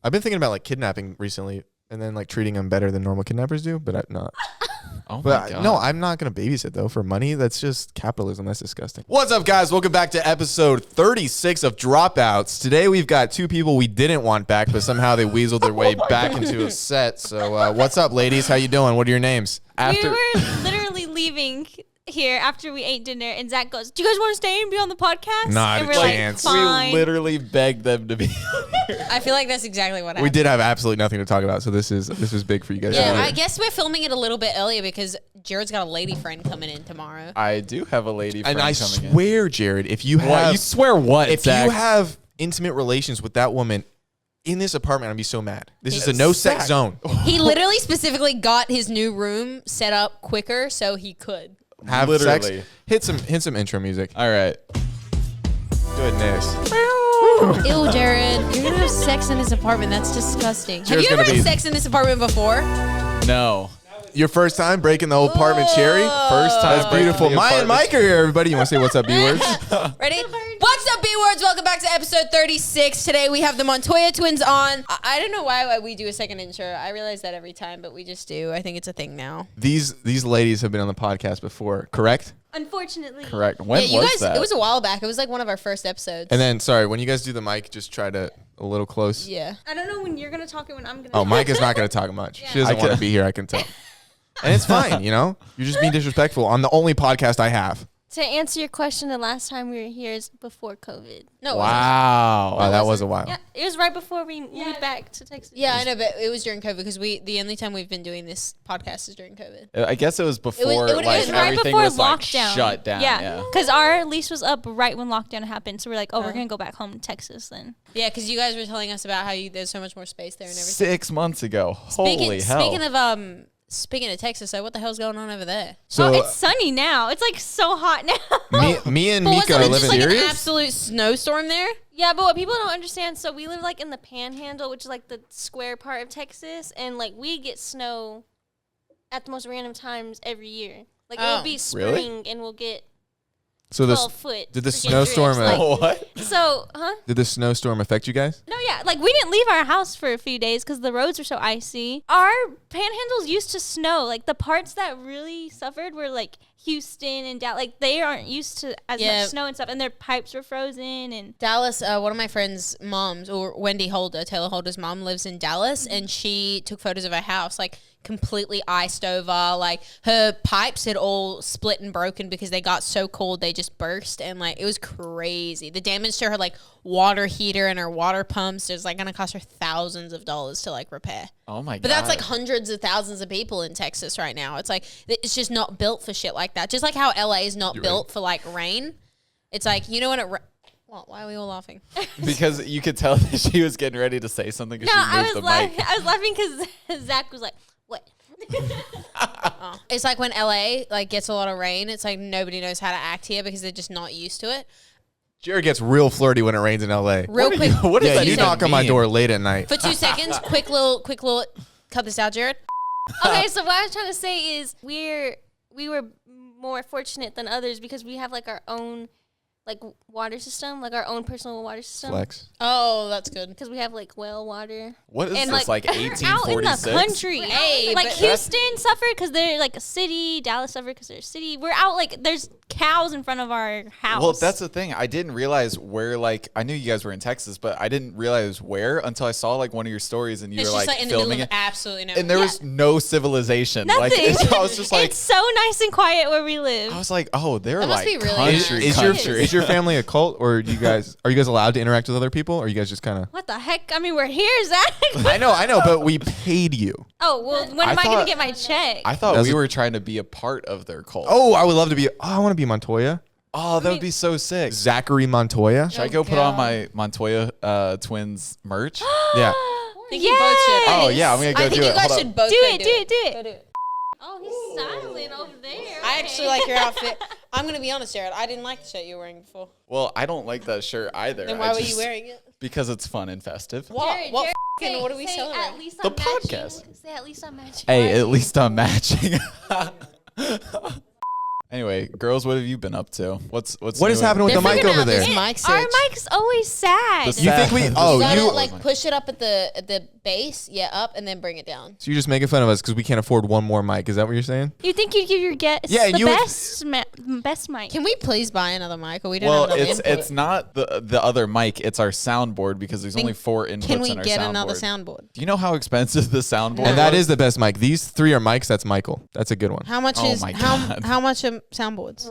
I've been thinking about like kidnapping recently and then like treating them better than normal kidnappers do, but I'm not. Oh but my God. No, I'm not going to babysit though for money. That's just capitalism. That's disgusting. What's up, guys? Welcome back to episode 36 of Dropouts. Today we've got two people we didn't want back, but somehow they weaseled their way back into a set. So what's up, ladies? How you doing? What are your names? We were literally leaving here after we ate dinner, and Zach goes, "Do you guys want to stay and be on the podcast?" Not and a chance. Fine. We literally begged them to be here. I feel like that's exactly what happened. We did have absolutely nothing to talk about, so this is big for you guys. Yeah, I guess we're filming it a little bit earlier because Jared's got a lady friend coming in tomorrow. I do have a lady friend and I coming in. swear, Jared, if you have What? You swear what, if Zach? you have intimate relations with that woman in this apartment, I'd be so mad. This is a no sex zone. He literally specifically got his new room set up quicker so he could. Have Literally. sex. Hit some intro music. All right. Goodness. Ew, Jared, you're gonna have sex in his apartment. That's disgusting. Jared's Have you ever gonna had be- sex in this apartment before? No. Your first time breaking the whole apartment, Cherry? First time. That's beautiful. breaking the Maya and apartment. Mike are here, everybody. You want to say what's up, B-words? Ready? What's up, B-words? Welcome back to episode 36. Today we have the Montoya Twinz on. I don't know why we do a second intro. I realize that every time, but we just do. I think it's a thing now. These ladies have been on the podcast before, correct? Unfortunately. Correct. When yeah, you was guys. that? It was a while back. It was like one of our first episodes. And then, sorry, when you guys do the mic, just try to a little close. Yeah. I don't know when you're gonna talk and when I'm gonna. Oh, Mike is not going to talk much. She doesn't I want to can- be here, I can tell. And it's fine, you know? You're just being disrespectful on the only podcast I have. To answer your question, the last time we were here is before COVID. No. It wasn't. Wow. Wow, that was a while. Yeah, it was right before we moved back to Texas. Yeah, I know, but it was during COVID because the only time we've been doing this podcast is during COVID. I guess it was before it was It was right everything before was like lockdown. shut down. Yeah, because our lease was up right when lockdown happened. So we're like, we're gonna go back home to Texas then. Yeah, because you guys were telling us about how there's so much more space there and everything. 6 months ago. Holy hell. Speaking of Texas, so what the hell's going on over there? So it's sunny now. It's like so hot now. me and But Nico wasn't it live just in like an absolute snowstorm there? Yeah, but what people don't understand, so we live like in the Panhandle, which is like the square part of Texas, and like we get snow at the most random times every year. Like it'll be spring Really? and we'll get So 12 foot. did the freaking snowstorm drifts. Like, What? so, did the snowstorm affect you guys? No, yeah, like we didn't leave our house for a few days because the roads were so icy. Our panhandles used to snow. Like the parts that really suffered were like Houston and Dallas. Like they aren't used to as much snow and stuff, and their pipes were frozen. And Dallas, one of my friend's moms, or Wendy Holder, Taylor Holder's mom, lives in Dallas, and she took photos of her house, like completely iced over. Like her pipes had all split and broken because they got so cold they just burst, and like it was crazy. The damage to her like water heater and her water pumps is like gonna cost her thousands of dollars to like repair. Oh my God. But that's like hundreds of thousands of people in Texas right now. It's like it's just not built for shit like that. Just like how LA is not built for like rain. It's like, you know when it what? Why are we all laughing? Because you could tell that she was getting ready to say something because no, she I moved was the mic. I was laughing because Zach was like, "What?" It's like when LA like gets a lot of rain, it's like nobody knows how to act here because they're just not used to it. Jared gets real flirty when it rains in LA. Real quick. What does Yeah, that you even knock on my mean? door late at night. For 2 seconds, quick little cut this out, Jared. Okay, so what I was trying to say is we were more fortunate than others because we have like our own like water system, like our own personal water system. Flex. Oh, that's good. Because we have like well water. What is And this, like out in 1846? the country. Hey, like but Houston suffered because they're like a city. Dallas suffered because they're a city. We're out like there's cows in front of our house. Well, that's the thing. I didn't realize where, like, I knew you guys were in Texas, but I didn't realize where until I saw, like, one of your stories and you It's were, just like in the filming middle of it. absolutely nowhere. And there was no civilization. Nothing. Like, I was just like, it's so nice and quiet where we live. I was like, oh, they're That must like be really country, nice. country. Is your family a cult, or are you guys allowed to interact with other people, or are you guys just kind of? What the heck? I mean, we're here, Zach. I know, but we paid you. Oh, well, when am I going thought- to get my check? I thought That's we a- were trying to be a part of their cult. Oh, I would love to be. Oh, I want to be Montoya. Oh, that would be so sick. Zachary Montoya. Should I go put on my Montoya Twinz merch? Yeah. I think you both should. Oh, yeah, I'm going to I go think do you it. guys Hold should up. both do go it, do it, do Go it. do it. Oh, he's silent over there. I actually like your outfit. I'm going to be honest, Jared. I didn't like the shirt you were wearing before. Well, I don't like that shirt either. Then why were you wearing it? Because it's fun and festive. What? Jared, What? Jared, F***ing what are we say celebrating? At least The I'm matching. podcast. Say at least I'm matching. Hey, at least I'm matching. Anyway, girls, what have you been up to? What is happening with the mic over there? Our mic's alwa's sad. The You think we? Oh, You gotta you. like push it up at the base, up, and then bring it down. So you're just making fun of us because we can't afford one more mic. Is that what you're saying? You think you'd give your guests Yeah, and the you would- best mic? Can we please buy another mic, or we don't Well, have enough input? it's not the other mic. It's our soundboard because there's only 4 inputs Can we in our get soundboard. another soundboard? Do you know how expensive the soundboard And that was? is the best mic. These 3 are mics. That's Michael. That's a good one. How much Oh is my God. how much are soundboards?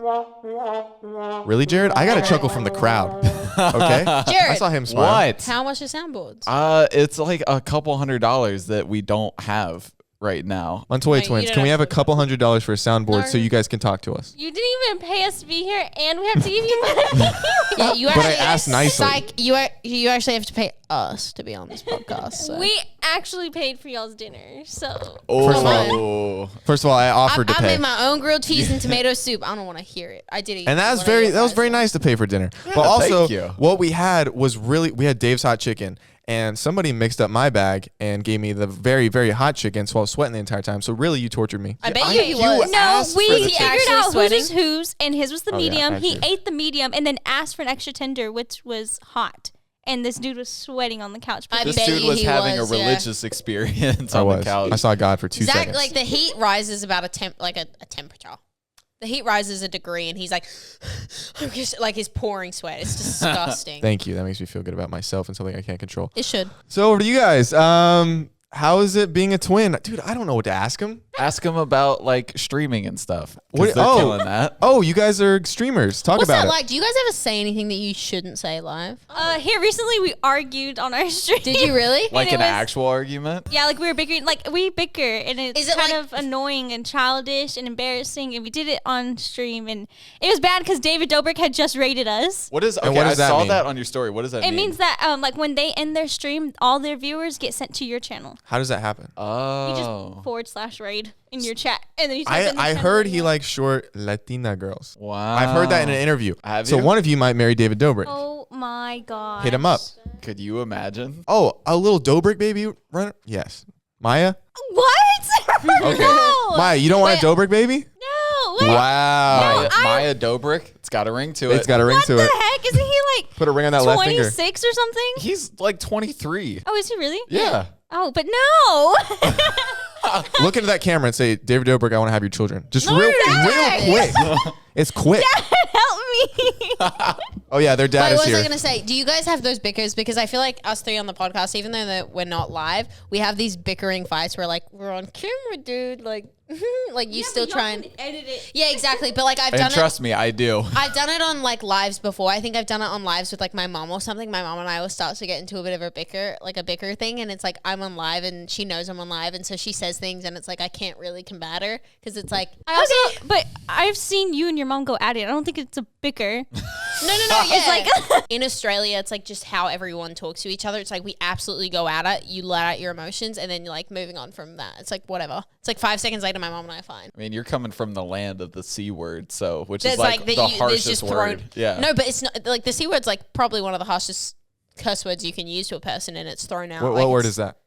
Really, Jared? I got a chuckle from the crowd. Okay, Jared, I saw him smile. What? how much are soundboards? It's like a couple $100 that we don't have right now. Montoya No, you Twins, don't can we have have a to- couple $100 for a soundboard so No. you guys can talk to us? You didn't even pay us to be here, and we have to give you money. Yeah, you But I actually asked nicely. you actually have to pay us to be on this podcast. So. We actually paid for y'all's dinner, so First of all, First of all, I offered I to pay, made my own grilled cheese and tomato soup. I don't want to hear it. I did it, and that was very nice to pay for dinner. But also, thank you. what we had was we had Dave's hot chicken. And somebody mixed up my bag and gave me the very, very hot chicken, so I was sweating the entire time. So really, you tortured me. I bet you he was. no, asked we for the figured chicken. out Sweating? whose was whose, and his was the Oh, yeah, medium. He actually. ate the medium, and then asked for an extra tender, which was hot. And this dude was sweating on the couch. I this bet dude you was he having was, a yeah. religious experience I on was. the couch. I saw God for 2 Zach, seconds. like the heat rises about a temperature. The heat rises a degree, and he's like, I'm just like he's pouring sweat. It's disgusting. Thank you. That makes me feel good about myself and something I can't control. It should. So over to you guys. How is it being a twin? Dude, I don't know what to ask him. Ask him about like streaming and stuff. What- 'Cause they're oh. killing that. Oh, you guys are streamers. Talk What's about that it. like? Do you guys ever say anything that you shouldn't say live? Here recently, we argued on our stream. Did you really? Like it an was- actual argument? Yeah, like we were bickering. Like we bicker, and it's Is it kind like- of annoying and childish and embarrassing. And we did it on stream, and it was bad because David Dobrik had just rated us. What is? Okay, And what does I that saw mean? that on your story. What does that It mean? means that like when they end their stream, all their viewers get sent to your channel. How does that happen? You just / raid in your chat, and then you type in the I channel heard that he you want. likes short Latina girls. Wow. I've heard that in an interview. Have So you? one of you might marry David Dobrik. Oh my god! Hit him up. Could you imagine? Oh, a little Dobrik baby runner? Yes. Maya? What? Okay. No. Maya, you don't want a Wait. Dobrik baby? No. Wait. Wow. Maya Dobrik. It's got a ring to it. It's got a ring What to the it. heck? Isn't he like Put a ring on that left finger. 26 or something? He's like 23. Oh, is he really? Yeah. Oh, but no. Look into that camera and say, David Dobrik, I want to have your children. Just real Dad. quick. It's quick. Help me. Oh, yeah, their dad Wait, is what was here. I going to say? Do you guys have those bickers? Because I feel like us three on the podcast, even though that we're not live, we have these bickering fights where like we're on camera, dude. Like, like you still try and edit it. yeah, exactly. But like I've And done it. trust me, I do. I've done it on like lives before. I think I've done it on lives with like my mom or something. My mom and I will start to get into a bit of a bicker thing, and it's like I'm on live and she knows I'm on live, and so she says things, and it's like I can't really combat her because it's like I also, but I've seen you and your mom go at it. I don't think it's a bicker. no. Yeah. It's like in Australia, it's like just how everyone talks to each other. It's like we absolutely go at it. You let out your emotions, and then you're like moving on from that. It's like whatever. It's like 5 seconds later, my mom and I are fine. I mean, you're coming from the land of the C word, so which There's is like that the there's harshest just word. Yeah. No, but it's not like the C word's like probably one of the harshest curse words you can use to a person, and it's thrown out. What like word it's- is that?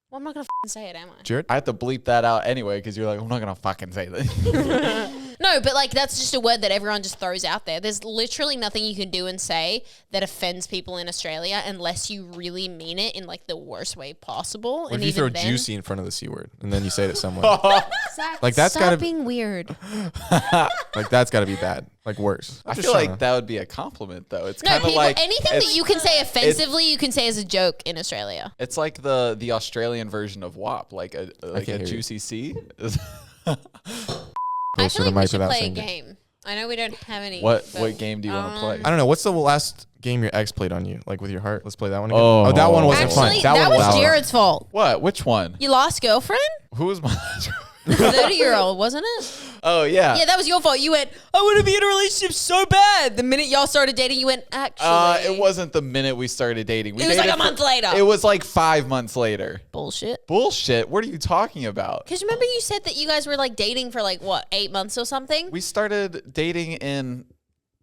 Well, I'm not gonna say it, am I? Jared? I have to bleep that out anyway because you're like, I'm not gonna fucking say that. No, but like that's just a word that everyone just throws out there. There's literally nothing you can do and say that offends people in Australia unless you really mean it in like the worst way possible. What and if you even throw then, juicy in front of the C word and then you say it to someone? Zach, Like, that's stop gotta- being weird. Like, that's got to be bad. Like, worse. I feel like that would be a compliment though. It's No, kind of people, like anything that you can say offensively, you can say as a joke in Australia. It's like the Australian version of WAP, like a hear you. juicy C. I Closer to feel the like we mic should without play a saying it. game. I know we don't have any. What but, game do you want to play? I don't know. What's the last game your ex played on you? Like, with your heart? Let's play that one again. Oh. That one wasn't Actually, fun. that one was loud. Jared's fault. What? Which one? You lost girlfriend? Who was my? 30-year-old, wasn't it? Oh yeah. Yeah, that was your fault. You went, I want to be in a relationship so bad. The minute y'all started dating, you went, actually. It wasn't the minute we started dating. It was like a month later. It was like 5 months later. Bullshit. Bullshit. What are you talking about? Because remember you said that you guys were like dating for like, what, 8 months or something? We started dating in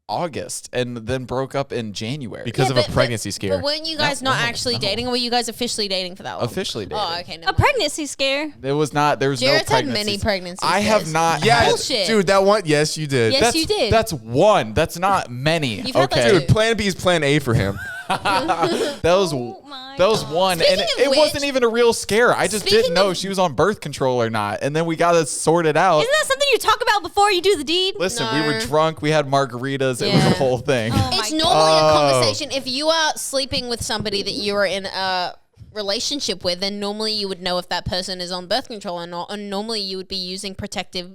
August and then broke up in January. Because of a pregnancy scare. But weren't you guys not actually dating, or were you guys officially dating for that long? Officially dating. Oh, okay. No. A pregnancy scare. There was no Jared's had pregnancies. many pregnancies. I have not. Yeah, Bullshit. dude, that one. Yes, you did. Yes, you did. That's one. That's not many. You've had, like, Okay. Dude, Plan B is Plan A for him. That was my one, Speaking and of it which- wasn't even a real scare. I just Speaking didn't know of- she was on birth control or not, and then we got to sort it out. Isn't that something you talk about before you do the deed? Listen, we No. were drunk. We had margaritas. It was Yeah. a whole thing. Oh my It's God. normally a conversation. If you are sleeping with somebody that you are in a relationship with, then normally you would know if that person is on birth control or not, and normally you would be using protective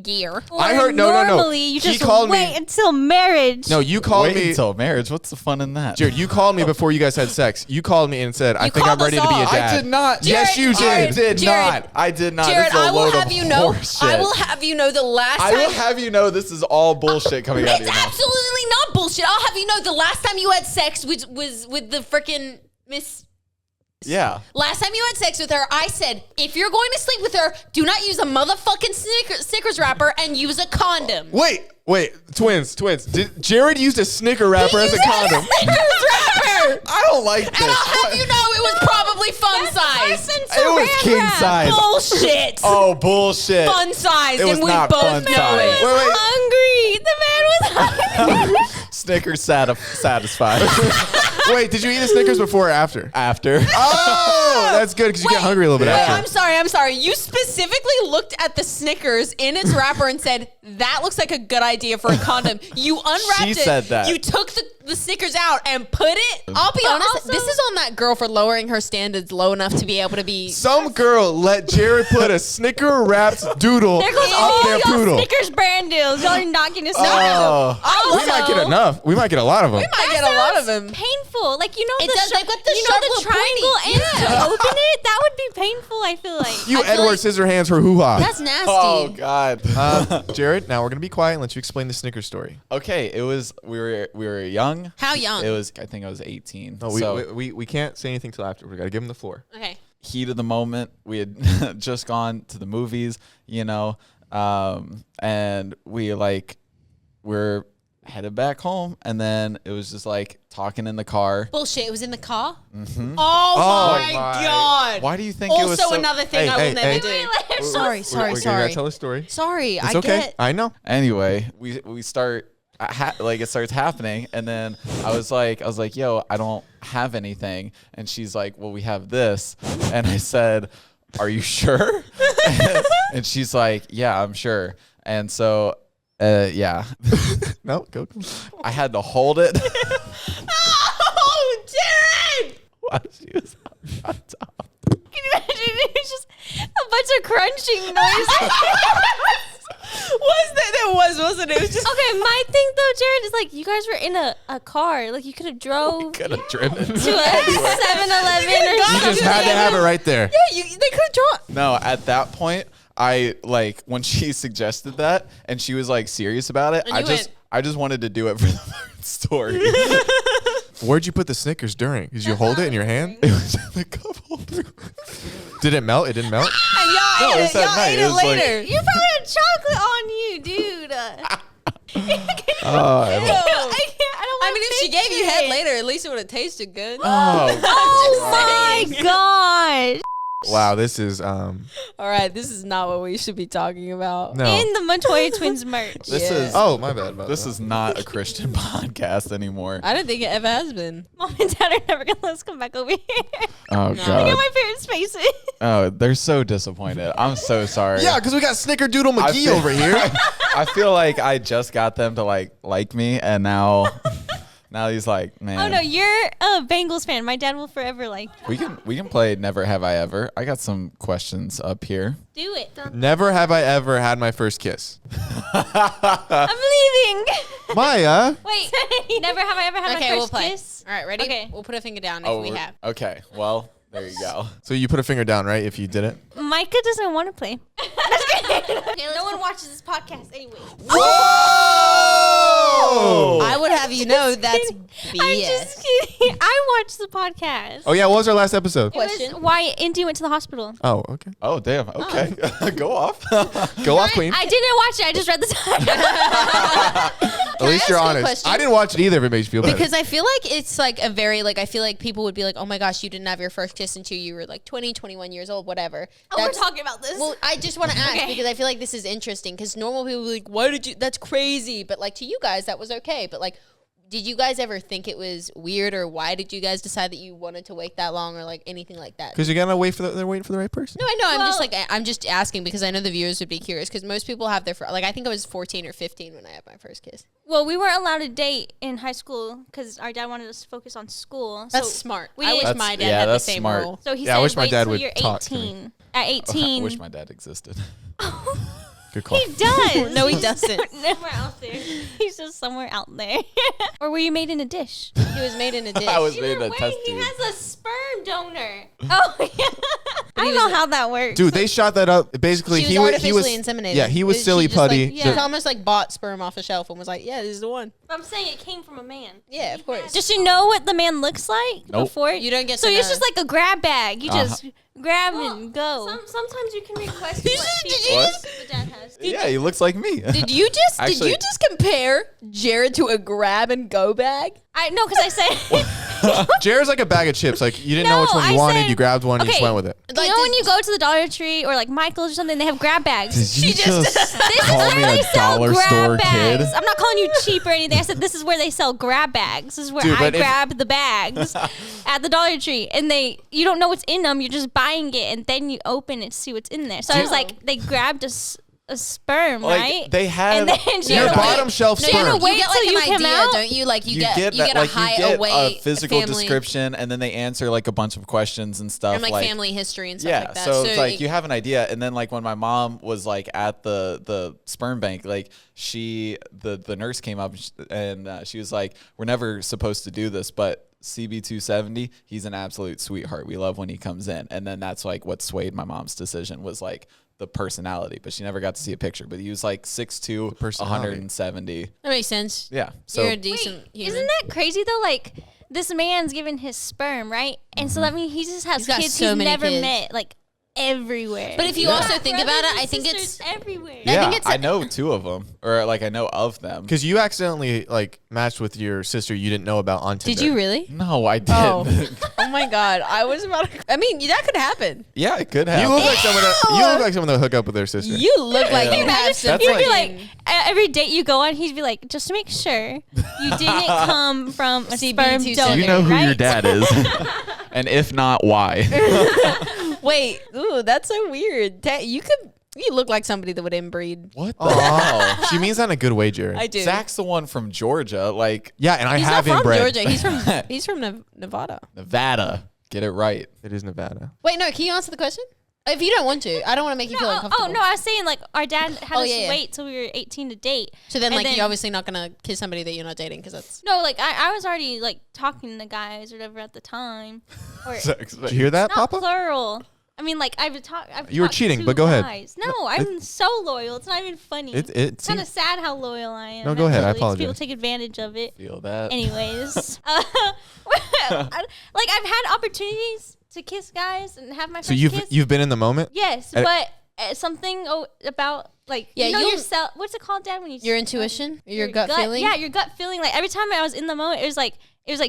gear. I heard- no. Normally, you He just called me- wait until marriage. No, you called Wait me. until marriage. What's the fun in that? Jared, you called me before you guys had sex. You called me and said, I think I'm called ready us to be a all. dad. I did not. Yes, you I did. did Jared. not. I did not. Jared, This is a I will load have of you know. horseshit. I will have you know the last I time. will have you know this is all bullshit coming out of It's your mouth. absolutely not bullshit. I'll have you know the last time you had sex was with the freaking Miss. Yeah. Last time you had sex with her, I said, if you're going to sleep with her, do not use a motherfucking Snickers wrapper and use a condom. Wait, twins. Jared used a Snicker wrapper as a condom. Snickers wrapper. I don't like this. And I'll have you know it was probably fun size. It was king size. Bullshit. Oh, bullshit. Fun size, It was and we not both fun know size. it. Wait. Hungry. The man was hungry. Snickers satisfied. Wait, did you eat the Snickers before or after? After. Oh, that's good because you get hungry a little bit Wait, after. I'm sorry. You specifically looked at the Snickers in its wrapper and said, that looks like a good idea for a condom. You unwrapped She it. said that. You took the Snickers out and put it. I'll be honest, also- this is on that girl for lowering her standards low enough to be able to be. Some girl let Jared put a Snicker wrapped doodle There goes up all their y'all poodle. Snickers brand deals. Y'all are not getting a Oh. We might get enough. We might get a lot of them. I get a lot of them. Painful. Like you know It the does- they've got the you sharp know the little triangle pointy- and Yeah. to open it. That would be painful. I feel like. You I feel Edward like- Scissorhands for hoo-ha. That's nasty. Oh, God. Jared, now we're going to be quiet and let you explain the Snicker story. Okay, it was, we were young. How young? It was, I think I was 18. No, we can't say anything till after. We got to give him the floor. Okay. Heat of the moment. We had just gone to the movies, and we're headed back home, and then it was just like talking in the car. Bullshit. It was in the car? Mm-hmm. Oh, my my. God. Why do you think it was Also so... another thing I will never do. Sorry. We gotta tell a story. Sorry. It's I okay. get. I know. Anyway, we start it starts happening, and then I was like, yo, I don't have anything, and she's like, well, we have this, and I said, are you sure? And she's like, yeah, I'm sure. And so yeah, No, go. I had to hold it. Oh, Jared! While she was on top. Can you imagine? It was just a bunch of crunching noises. Wasn't it? It was just. Okay, my thing though, Jared, is like you guys were in a car. Like you could have drove Could have driven. to a 7-Eleven or You something. just had to have it right there. Yeah, they could have drawn. No, at that point, I when she suggested that and she was like serious about it, And I you just wanted to do it for the third story. Where'd you put the Snickers during? Did you hold it in your hand? It was in the cup holder. Did it melt? It didn't melt? And y'all No, it ate was it. that Y'all night. ate It it was like- later. You probably had chocolate on you, dude. I mean, if she gave you head later, at least it would have tasted good. Oh my gosh. Wow, this is All right, this is not what we should be talking about. no. In the Montoya Twinz merch. This is Oh, my bad. this is not a Christian podcast anymore. I don't think it ever has been. Mom and Dad are never gonna let us come back over here. Oh Look at god. my parents' faces. Oh, they're so disappointed. I'm so sorry. Yeah, because we got Snickerdoodle I McGee feel- over here. I feel like I just got them to like me, and now he's like, man. Oh no, you're a Bengals fan. My dad will forever like We can play Never Have I Ever. I got some questions up here. do it. Never have I ever had my first kiss. I'm leaving. Maya. Wait, never have I ever had Okay, my we'll first play. kiss. All right, ready? Okay. We'll put a finger down if we we're- have. Okay. Well, there you go. So you put a finger down, right? If you did it. Micah doesn't want to play. No one watches this podcast anyway. Whoa! I would have you know that's I'm BS. just kidding. I watched the podcast. Oh yeah, what was our last episode? It was Question. why Indy went to the hospital. Oh, okay. Oh damn. Okay. Go off. Go off, Queen. I didn't watch it. I just read the title. At least you're ask you a honest. question? I didn't watch it either. If it makes you feel better. Because I feel like it's like a very I feel like people would be like, oh my gosh, you didn't have your first kiss until you were like 20, 21 years old, whatever. Oh, we're talking about this. Well, I just want to ask because I feel like this is interesting because normal people are like, why did you? That's crazy. But like to you guys, that was okay. But like, did you guys ever think it was weird, or why did you guys decide that you wanted to wait that long, or like anything like that? Because you're gonna wait for they're waiting for the right person. No, I know. I'm just asking because I know the viewers would be curious because most people have their I think I was 14 or 15 when I had my first kiss. Well, we weren't allowed to date in high school because our dad wanted us to focus on school. That's so smart. We I didn't- wish my dad had the that's same smart. rule. So he Yeah, I said, wish my wait dad till would you're talk to me. 18. At 18. I wish my dad existed. Good call. He does. No, he doesn't. Nowhere out there. He's just somewhere out there. Or were you made in a dish? He was made in a dish. I was made Either a way, test he tube. has a sperm donor. Oh, yeah. I don't know how that works. Dude, they shot that up. Basically, She was artificially inseminated. Yeah, he was She silly just, like, putty. Yeah. She almost like bought sperm off a shelf and was like, "Yeah, this is the one." I'm saying it came from a man. Yeah, of course. Does she know what the man looks like Nope. before? You don't get So to it's know. just like a grab bag. You just grab Well, and go. Sometimes you can request Did what you people just- the dad has. Yeah, he looks like me. Did you just Actually- compare Jared to a grab and go bag? I know because I said. Jared's like a bag of chips. Like you didn't know No, which one you I wanted. said- You grabbed one. You just okay. went with it. You know when you go to the Dollar Tree or like Michael's or something, they have grab bags. Did you just This is call where me they a sell dollar grab store bags. kid? I'm not calling you cheap or anything. I said this is where they sell grab bags. This is where Dude, I but if- grab the bags at the Dollar Tree, and you don't know what's in them. You're just buying it, and then you open it to see what's in there. So I was like, they grabbed a sperm, Like, right? they had- and then she Your had to bottom wait. shelf No, you have sperm. to wait you get till like you an come idea, out. don't you? Like you get that, a like, high you get away a physical family, description, and then they answer like a bunch of questions and stuff, and like family history and stuff yeah, like that. so it's like you have an idea, and then like when my mom was like at the sperm bank, like the nurse came up and she was like, "We're never supposed to do this, but CB270, he's an absolute sweetheart. We love when he comes in." And then that's like what swayed my mom's decision was like the personality, but she never got to see a picture. But he was like 6'2", personality. 170. that makes sense. Yeah, so You're a decent Wait, human. isn't that crazy though? Like this man's given his sperm, right? And so that means he just has He's got kids so he's many never kids. met, like everywhere. But if you Yeah. also think about Brothers it, I and think sisters it's everywhere. yeah, think it's I know two of them, or like I know of them. Because you accidentally like matched with your sister you didn't know about on Tinder. Did you really? No, I didn't. Oh my god, I was about to. I mean, that could happen. Yeah, it could happen. You look like someone. You look like someone that would hook up with their sister. You look like you have some. That's You'd like- be like, every date you go on, he'd be like, just to make sure you didn't come from a sperm CB270. donor. You know who your right? dad is, and if not, why? Wait, ooh, that's so weird. You look like somebody that would inbreed. What the Aw. hell? She means that in a good way, Jared. I do. Zach's the one from Georgia, like Yeah, and I He's have not from inbred. Georgia. He's from Nevada. Nevada. Get it right. It is Nevada. Wait, no. Can you answer the question? If you don't want to, I don't want to make you feel No, uncomfortable. oh no, I was saying like our dad had Oh, us yeah. wait till we were 18 to date. So then, And like, then- you're obviously not gonna kiss somebody that you're not dating because that's. No, like I was already like talking to guys or whatever at the time. Or Did you hear that, not Papa? plural. I mean, like I've talked. You were cheating, but go ahead. No, I'm so loyal. It's not even funny. It It's kind of seems- sad how loyal I am. No, go ahead. I actually, 'cause apologize. People take advantage of it. Feel that. Anyways, like I've had opportunities to kiss guys and have my So first kiss. you've been in the moment. Yes, And- but something about like Yeah, you know you'll- yourself. What's it called, Dad? When you Your intuition, your gut feeling. Yeah, your gut feeling. Like every time I was in the moment, it was like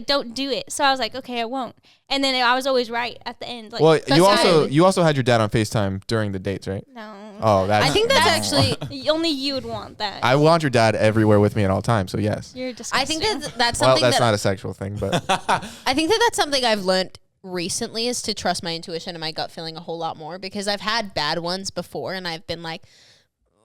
don't do it. So I was like, okay, I won't. And then I was always right at the end. Like, Well, That's you also had your dad on FaceTime during the dates, right? no. Oh, that's. I think that's actually. Only you would want that. I want your dad everywhere with me at all times. So yes. You're disgusting. I think that's Well, something that's that not a sexual thing, but I think that's something I've learned recently is to trust my intuition and my gut feeling a whole lot more because I've had bad ones before and I've been like,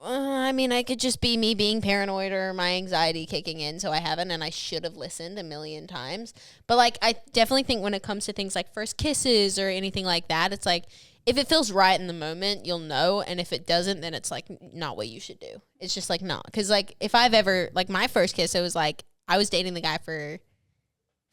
I mean, I could just be me being paranoid or my anxiety kicking in, so I haven't, and I should have listened a million times. But like, I definitely think when it comes to things like first kisses or anything like that, it's like if it feels right in the moment, you'll know, and if it doesn't, then it's like not what you should do. It's just like not, because like if I've ever like my first kiss, it was like I was dating the guy for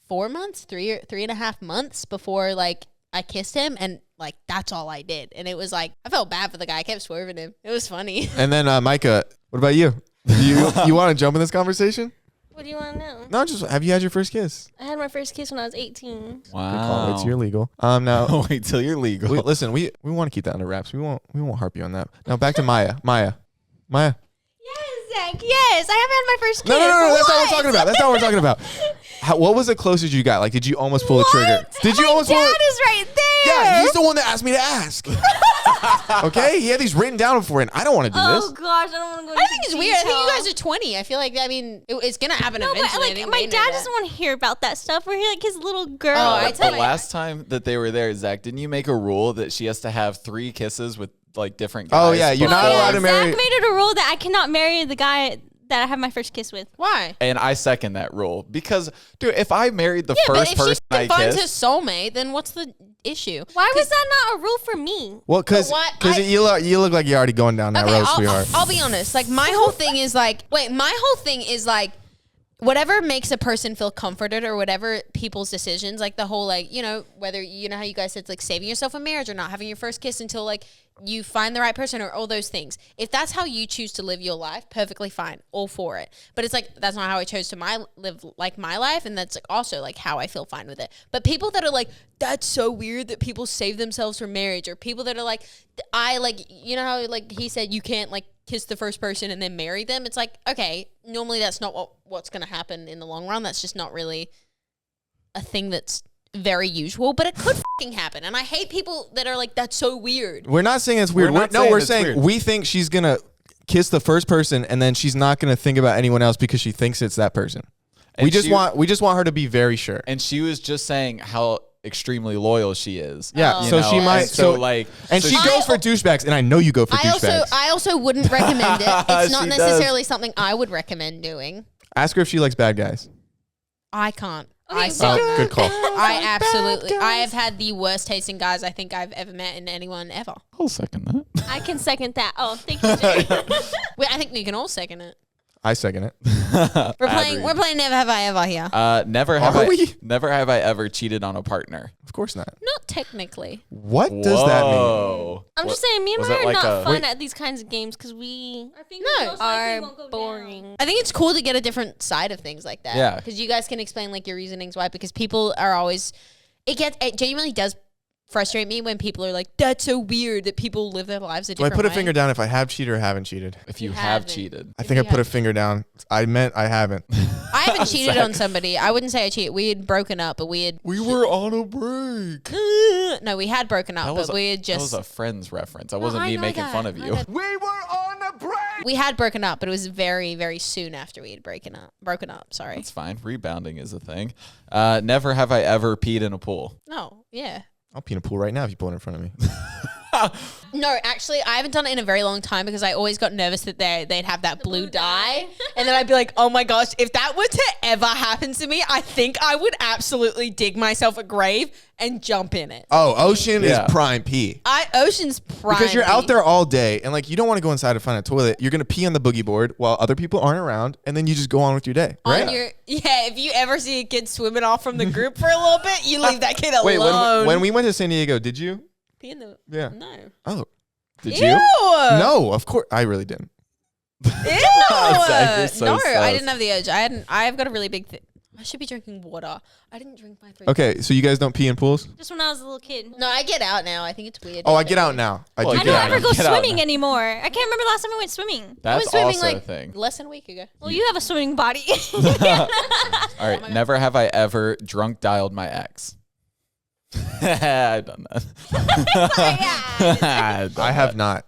4 months, 3.5 months before like I kissed him, and like that's all I did, and it was like I felt bad for the guy. I kept swerving him. It was funny. and then Micah, what about you? You want to jump in this conversation? What do you want to know? No, just have you had your first kiss? I had my first kiss when I was 18. Good call. Wow. It's you're legal. Now Wait till you're legal. listen, we want to keep that under wraps. We won't harp you on that. Now back to Maya. Yes, Zach. Yes, I haven't had my first kiss. No. That's not what What? we're talking about. That's not what we're talking about. What was the closest you got? Like, did you almost pull the trigger? Did you almost pull Dad it? is right there. Yeah, he's the one that asked me to ask. Okay, he had these written down before, and I don't want to do Oh this. gosh, I don't want to go. I think it's weird. I think you guys are 20. I feel like, I mean, it's going to happen No, but eventually. I like think my they know dad that. doesn't want to hear about that stuff. We're like his little girl. Oh, I The tell you. last time that they were there, Zach, didn't you make a rule that she has to have 3 kisses with like different guys? Oh, yeah, you're not allowed to marry- Zach made it a rule that I cannot marry the guy that I have my first kiss with. Why? And I second that rule because, dude, if I married the Yeah, but first if person she I defines kissed, his soulmate, then what's the issue? Why was that not a rule for me? Well, because But what? you look like you're already going down that road, sweetheart. I'll be honest. Like, my whole thing is like, whatever makes a person feel comforted or whatever people's decisions, like the whole, like, you know, whether, you know how you guys said, like, saving yourself in marriage or not having your first kiss until, like, you find the right person or all those things. If that's how you choose to live your life, perfectly fine. All for it. But it's like, that's not how I chose to live like my life. And that's like also like how I feel fine with it. But people that are like, that's so weird that people save themselves for marriage, or people that are like, I like, you know how like he said, you can't like kiss the first person and then marry them. It's like, okay, normally that's not what's going to happen in the long run. That's just not really a thing that's very usual, but it could fucking happen. And I hate people that are like, that's so weird. We're not saying it's weird. We're not saying we're it's saying weird. we think she's going to kiss the first person and then she's not going to think about anyone else because she thinks it's that person. And We just she- want her to be very sure. and she was just saying how extremely loyal she is. Yeah, You so know, she and might so like and so she goes for douchebags, and I know you go for douchebags. I also wouldn't recommend it. It's not She does. necessarily something I would recommend doing. Ask her if she likes bad guys. I can't. Okay, I so- suck. Oh, good call. I absolutely. I have had the worst tasting guys I think I've ever met in anyone ever. I'll second that. I can second that. Oh, thank you, Jay. Wait, I think we can all second it. I second it. We're playing Never Have I Ever here. Never have Are we? Never have I ever cheated on a partner. Of course not. Not technically. What does that mean? Whoa. I'm just saying, me and was Maya it are like not a- fun Wait. at these kinds of games because we No. are Are boring. I think it's cool to get a different side of things like that. Yeah. Because you guys can explain like your reasonings why. Because people are always, it genuinely does frustrate me when people are like, that's so weird that people live their lives a Do I different put a way. finger down if I have cheated or haven't cheated? If you You have haven't. cheated. I think I put a finger down. I meant I haven't. I haven't cheated on somebody. I wouldn't say I cheated. We had broken up, but we had. We were on a break. No, we had broken up, but we had that was just. a Friends reference. That wasn't I me know making that. fun of I you. know. We were on a break. We had broken up, but it was very, very soon after we had broken up. Sorry. That's fine. Rebounding is a thing. Never have I ever peed in a pool. No, yeah. I'll pee in a pool right now if you pull it in front of me. No, actually, I haven't done it in a very long time because I always got nervous that they'd have that blue dye. And then I'd be like, oh my gosh, if that were to ever happen to me, I think I would absolutely dig myself a grave and jump in it. Oh, ocean Yeah. is prime pee. Ocean's prime. Because you're out there all day and like you don't want to go inside to find a toilet. You're gonna pee on the boogie board while other people aren't around, and then you just go on with your day. Right? If you ever see a kid swimming off from the group for a little bit, you leave that kid Wait, alone. when we went to San Diego, did you? Pee in the Yeah. no. Oh. Did Ew. you? No, of course I really didn't. Ew. Zach, you're so No, I sus. didn't have the urge. I've got a really big thing. I should be drinking water. I didn't drink my 3. Okay, so you guys don't pee in pools? Just when I was a little kid. No, I get out now. I think it's weird. Oh, I get out now. I Well, do I get don't out ever now. go Get out swimming now. anymore. I can't remember the last time I went swimming. I That's was swimming also like a thing. less than a week ago. Well, you have a swimming body. All right. Never have I ever drunk dialed my ex. I've done that. I've done I have that. not.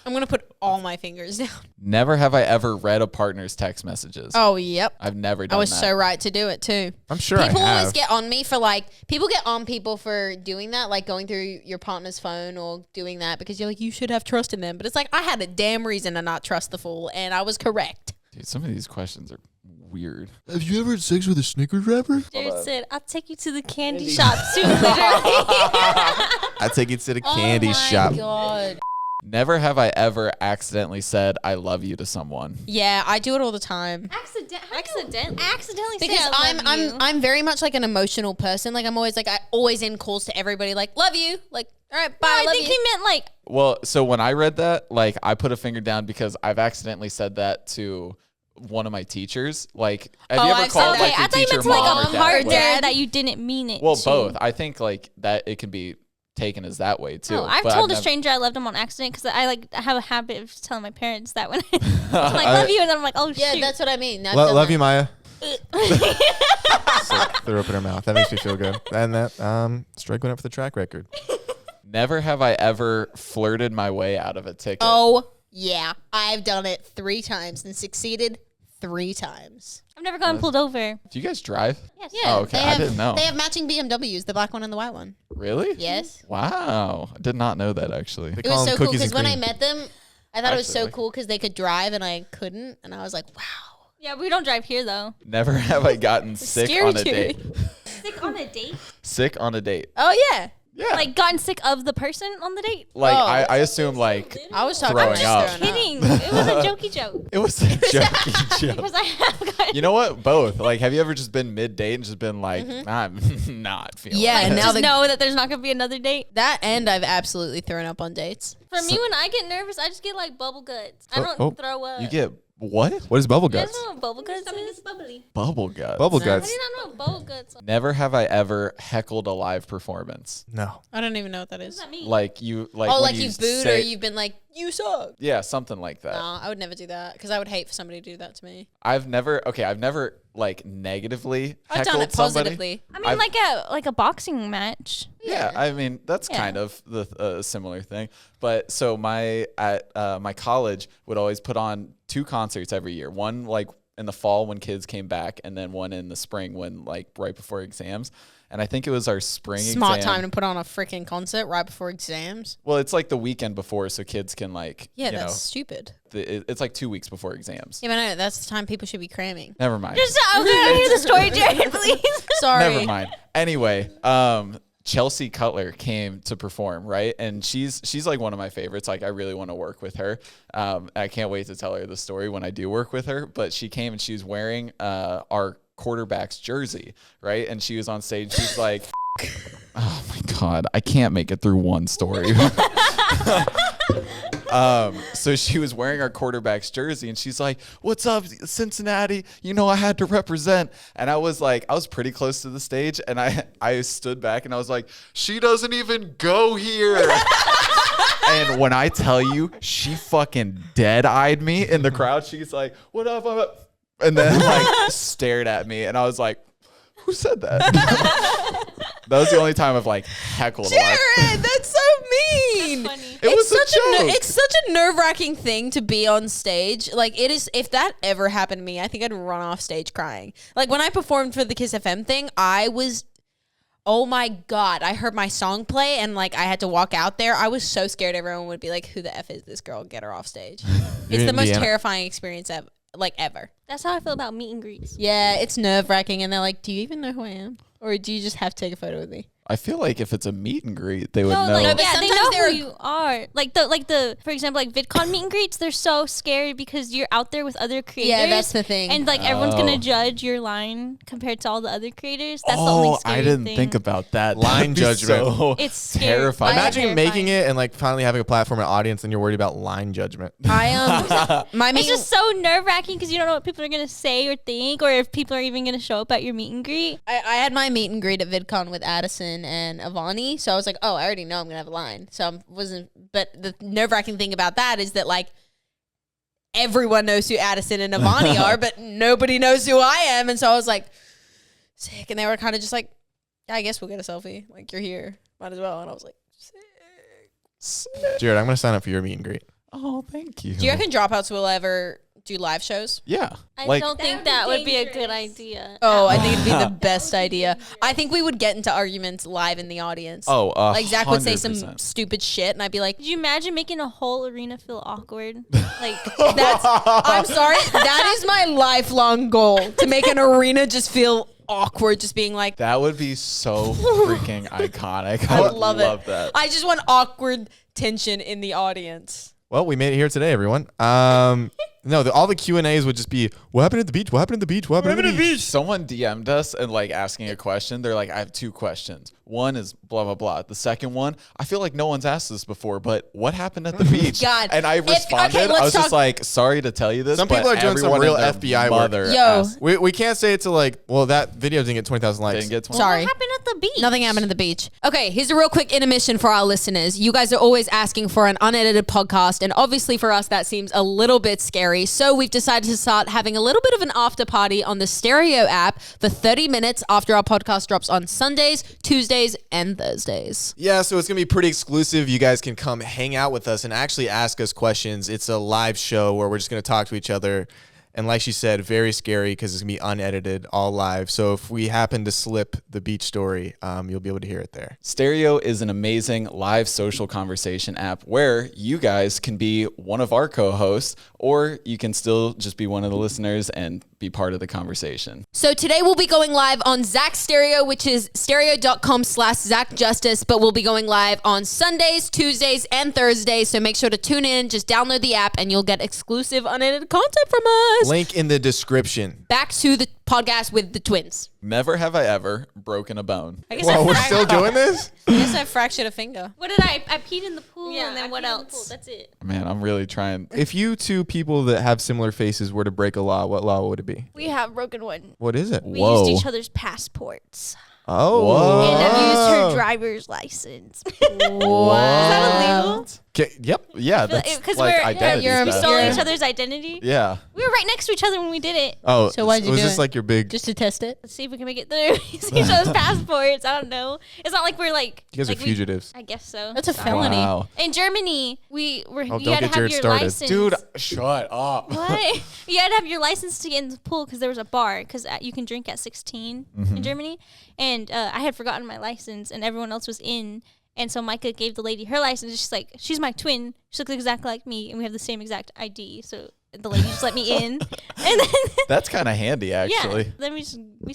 I'm gonna put all my fingers down. Never have I ever read a partner's text messages. Oh, yep. I've never done I was that. so right to do it too. I'm sure People I have. always get on me for like, people get on people for doing that, like going through your partner's phone or doing that because you're like, you should have trust in them. But it's like, I had a damn reason to not trust the fool, and I was correct. Dude, some of these questions are weird. Have you ever had sex with a Snickers wrapper? Jared said, I'll take you to the candy shop too, literally. I take it to the candy shop. Oh my God. Never have I ever accidentally said I love you to someone. Yeah, I do it all the time. Accidentally say Because I love you. I'm very much like an emotional person. Like I'm always like, I always end calls to everybody like, love you. Like, all right, bye, I love think you. he meant like Well, so when I read that, like I put a finger down because I've accidentally said that to one of my teachers. Like, have you ever I've called said like okay. your I thought you teacher meant to like mom a or dad? partner Like, that you didn't mean it. well, to. both. I think like that it can be taken as that way too. Oh, I've But told a never- stranger I loved him on accident because I have a habit of telling my parents that when I'm like, love you, and then I'm like, oh, Yeah, shoot. that's what I mean. Love you, Maya. Threw up in her mouth. That makes me feel good. And that Strike went up for the track record. Never have I ever flirted my way out of a ticket. Oh, yeah. I've done it 3 times and succeeded 3 times. I've never gotten pulled over. Do you guys drive? Yes. Yeah. Oh, okay. They I have, didn't know. They have matching BMWs, the black one and the white one. Really? Yes. Wow. I did not know that actually. They It call was them so cool cookies because and when I cream. met them, I thought it was Actually, so like- cool because they could drive and I couldn't. And I was like, wow. Yeah, we don't drive here though. Never have I gotten sick Scary on a too. date. Sick on a date? Sick on a date. Oh, yeah. Yeah. Like gotten sick of the person on the date? Like Oh. I assume like I was talking Throwing about up. Kidding. It was a jokey joke. it was a jokey joke. Because I have gotten You know what? Both. Like, have you ever just been mid-date and just been like, I'm not feeling Yeah, it. and now just the- know that there's not going to be another date. that, and I've absolutely thrown up on dates. For me, when I get nervous, I just get like bubble guts. I Oh, don't oh. throw up. You get what? What is bubble You guys guts? know what bubble guts Stomach is? is bubbly. Bubble guts. Bubble No. How guts. do you not know what bubble guts are? Never have I ever heckled a live performance. No. I don't even know what that What is. does that mean? Like you, like Oh, when like you booed or say- you've been like, you suck. yeah, something like that. No, I would never do that because I would hate for somebody to do that to me. I've never like negatively I've heckled done it somebody. positively. I mean, I've- like a boxing match. Yeah, I mean that's Yeah. kind of the similar thing. But so my college would always put on 2 concerts every year. One like in the fall when kids came back, and then one in the spring when like right before exams. And I think it was our spring Smart exam. time to put on a freaking concert right before exams. Well, it's like the weekend before, so kids can like Yeah, you that's know, stupid. it's like 2 weeks before exams. Yeah, but no, that's the time people should be cramming. Never mind. Just, I'm going to hear the story, Jared, please. Sorry. Never mind. Anyway, Chelsea Cutler came to perform, right? And she's like one of my favorites. Like I really want to work with her. I can't wait to tell her the story when I do work with her. But she came and she was wearing our quarterback's jersey, right? And she was on stage. She's like, oh my God, I can't make it through one story. So she was wearing our quarterback's jersey and she's like, what's up, Cincinnati? You know, I had to represent. And I was pretty close to the stage and I stood back and I was like, she doesn't even go here. And when I tell you, she fucking dead-eyed me in the crowd. She's like, what up? What up? And then like stared at me and I was like, who said that? That was the only time I've like heckled a lot. Jared, that's so mean. That's funny. It was a joke. It's such a nerve-wracking thing to be on stage. Like it is. If that ever happened to me, I think I'd run off stage crying. Like when I performed for the Kiss FM thing, I was, oh my God, I heard my song play and like I had to walk out there. I was so scared everyone would be like, "Who the F is this girl? Get her off stage." It's the most terrifying experience ever. That's how I feel about meet and greets. Yeah, it's nerve-wracking, and they're like, "Do you even know who I am, or do you just have to take a photo with me?" I feel like if it's a meet and greet, they would No, know. like, but yeah, they sometimes know they're- who you are. Like the, for example, like VidCon meet and greets, they're so scary because you're out there with other creators. Yeah, that's the thing. And like everyone's Oh. gonna judge your line compared to all the other creators. That's the only Oh, scary I didn't thing. think about that. Line That'd be judgment. So It's scary. terrifying. Imagine terrifying. making it and like finally having a platform and audience and you're worried about line judgment. I my It's meet just so nerve wracking because you don't know what people are gonna say or think, or if people are even gonna show up at your meet and greet. I had my meet and greet at VidCon with Addison and Avani, so I was like, oh, I already know I'm gonna have a line. So I wasn't. But the nerve-wracking thing about that is that like everyone knows who Addison and Avani are, but nobody knows who I am. And so I was like, sick. And they were kind of just like, yeah, I guess we'll get a selfie. Like you're here, might as well. And I was like, sick. Jared, I'm gonna sign up for your meet and greet. Oh, thank you. Do you reckon Dropouts will ever do live shows? Yeah. I like, don't think That that would would be be a good dangerous. idea. Oh, I think it'd be the best idea. I think we would get into arguments live in the audience. oh, Like Zach would say some 100%. stupid shit, and I'd be like, Could you imagine making a whole arena feel awkward? Like "That's I'm sorry, that is my lifelong goal to make an arena just feel awkward, just being like, That would be so freaking iconic. I I would love love it. that. I just want awkward tension in the audience. Well, we made it here today, everyone. No, all the Q&As would just be, what happened at the beach? What happened at the beach? What happened at the beach? Someone DM'd us and like asking a question. They're like, I have 2 questions. One is blah, blah, blah. The second one, I feel like no one's asked this before, but what happened at the beach? God. And I responded, I was just like, sorry to tell you this. Some but people are doing some everyone real and their FBI work. mother Yo. asked. We can't say it to like, well, that video didn't get 20,000 likes. Didn't get 20. Sorry. What happened at the beach? Nothing happened at the beach. Okay, here's a real quick intermission for our listeners. You guys are always asking for an unedited podcast, and obviously for us that seems a little bit scary. So we've decided to start having a little bit of an after party on the Stereo app for 30 minutes after our podcast drops on Sundays, Tuesdays, and Thursdays. Yeah, so it's going to be pretty exclusive. You guys can come hang out with us and actually ask us questions. It's a live show where we're just going to talk to each other. And like she said, very scary because it's going to be unedited, all live. So if we happen to slip the beach story, you'll be able to hear it there. Stereo is an amazing live social conversation app where you guys can be one of our co-hosts, or you can still just be one of the listeners and be part of the conversation. So today we'll be going live on Zach Stereo, which is stereo.com/ZachJustice, but we'll be going live on Sundays, Tuesdays, and Thursdays. So make sure to tune in, just download the app, and you'll get exclusive unedited content from us. Link in the description. Back to the podcast with the twins. Never have I ever broken a bone. I guess Whoa, we're still doing this? I fractured a finger. What did I peed in the pool Yeah, and then I what peed in the else? pool. That's it. Man, I'm really trying. If you two people that have similar faces were to break a law, what law would it be? We have broken one. What is it? We Whoa. used each other's passports. Oh. Whoa. And I've used her driver's license. Is that illegal? Yep. Yeah, that's Because like we're identity you're we stuff. stole Yeah. each other's identity. Yeah. We were right next to each other when we did it. Oh, So why'd you was do this it? like your big... Just to test it. Let's see if we can make it through. Use each other's passports. I don't know. It's not like we're like. You guys like are fugitives. I guess so. That's a Sorry. felony. Wow. In Germany, we were. Oh, you don't had to get have Jared your started. license. Dude, shut up. What? You had to have your license to get in the pool because there was a bar because you can drink at 16 in Germany, and I had forgotten my license and everyone else was in, and so Micah gave the lady her license. She's like, she's my twin. She looks exactly like me, and we have the same exact ID. So the lady just let me in, and then That's kind of handy, actually. yeah, then we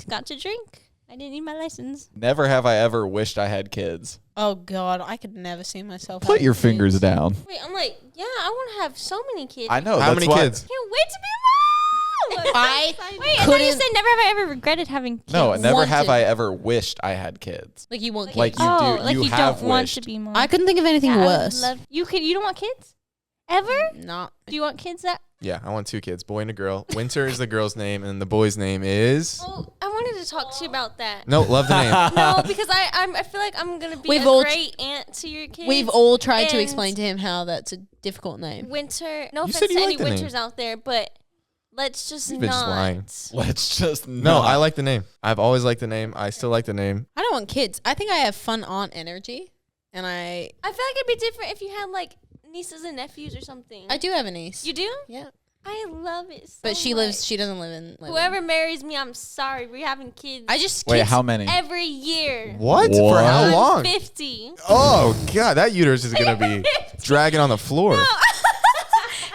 got to drink. I didn't need my license. Never have I ever wished I had kids. Oh God, I could never see myself. Put having your kids. fingers down. Wait, I'm like, yeah, I want to have so many kids. I know. How that's many why- kids? Can't wait to be a mom. I Wait, I thought you couldn't- said never have I ever regretted having kids. No, never have Wanted. I ever wished I had kids. Like you want kids. Like you Oh, do. like you have don't want wished. to be mom. I couldn't think of anything Yeah, I worse. You don't want kids? Ever? Not. Do you want kids that? Yeah, I want 2 kids, boy and a girl. Winter is the girl's name, and the boy's name is... Well, I wanted to talk to you about that. No, love the name. No, because I feel like I'm gonna be We've a all- great aunt to your kids. We've all tried to and explain to him how that's a difficult name. Winter. No You offense said to you any liked the name. winters out there, but let's just You've been just not. lying. Let's just No, not. I like the name. I've always liked the name. I still like the name. I don't want kids. I think I have fun aunt energy, and I feel like it'd be different if you had like nieces and nephews or something. I do have a niece. You do? Yeah, I love it. So but she much. lives. She doesn't live in. Whoever marries me, I'm sorry. We're having kids I just Wait, kids- how many? every year. What? For how What? long? 50. Oh, God, that uterus is going to be dragging on the floor.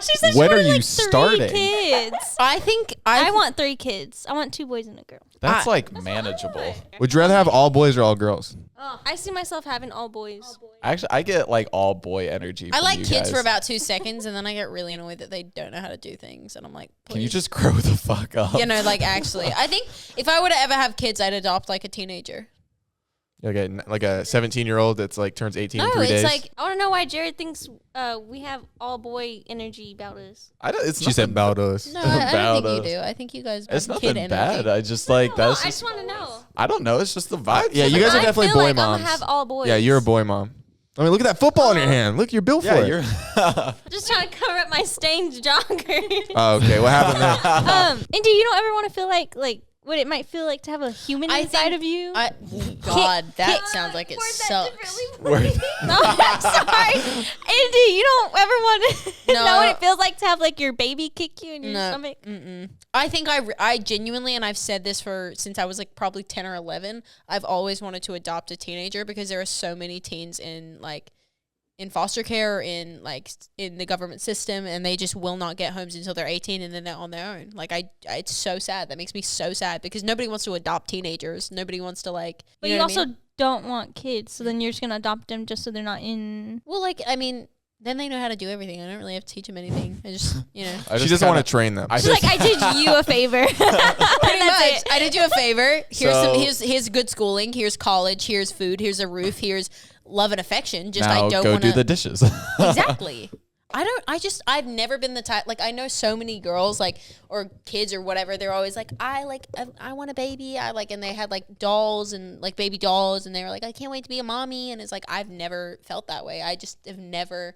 She said When she are wanted you like 3 starting? kids. I think I want 3 kids. I want 2 boys and a girl. That's like manageable. Would you rather have all boys or all girls? I see myself having all boys. Actually, I get like all boy energy. I from like you kids guys. for about 2 seconds, and then I get really annoyed that they don't know how to do things, and I'm like, Can you please. just grow the fuck up? You know, like actually, I think if I were to ever have kids, I'd adopt like a teenager. Okay, like a 17-year-old that's like turns 18 in No, 3 it's days. like I want to know why Jared thinks we have all boy energy about us. I don't, it's she said nothing- about us. no, I don't About think you us. do. I think you guys. It's have kid nothing energy. bad. I just like No, that's I just. just want to know. I don't know. It's just the vibe. Yeah, you guys are I definitely feel boy like moms. I'm gonna have all boys. Yeah, you're a boy mom. I mean, look at that football in your hand. Look, you're built for Yeah, it. you're. I'm just trying to cover up my stained jogger. Oh, okay, what happened there? And do you don't ever want to feel like what it might feel like to have a human I inside think of you? God, that sounds like it Word that sucks. differently. No, I'm sorry. Andy, you don't ever want to No. know what it feels like to have like your baby kick you in your No. stomach. I think I genuinely, and I've said this since I was like probably 10 or 11, I've always wanted to adopt a teenager because there are so many teens in foster care or in the government system, and they just will not get homes until they're 18, and then they're on their own. Like it's so sad. That makes me so sad because nobody wants to adopt teenagers. Nobody wants to But know you what I also mean? don't want kids, so then you're just gonna adopt them just so they're not in. Well, I mean, then they know how to do everything. I don't really have to teach them anything. I just, She doesn't want to train them. She's like, I did you a favor. Pretty much. It. I did you a favor. Here's good schooling. Here's college. Here's food. Here's a roof. Here's love and affection. Just now I don't go want to do the dishes. Exactly. I've never been the type, like, I know so many girls, like, or kids or whatever, they're always like, I want a baby, and they had, like, dolls and, like, baby dolls, and they were like, I can't wait to be a mommy, and it's like, I've never felt that way. I just have never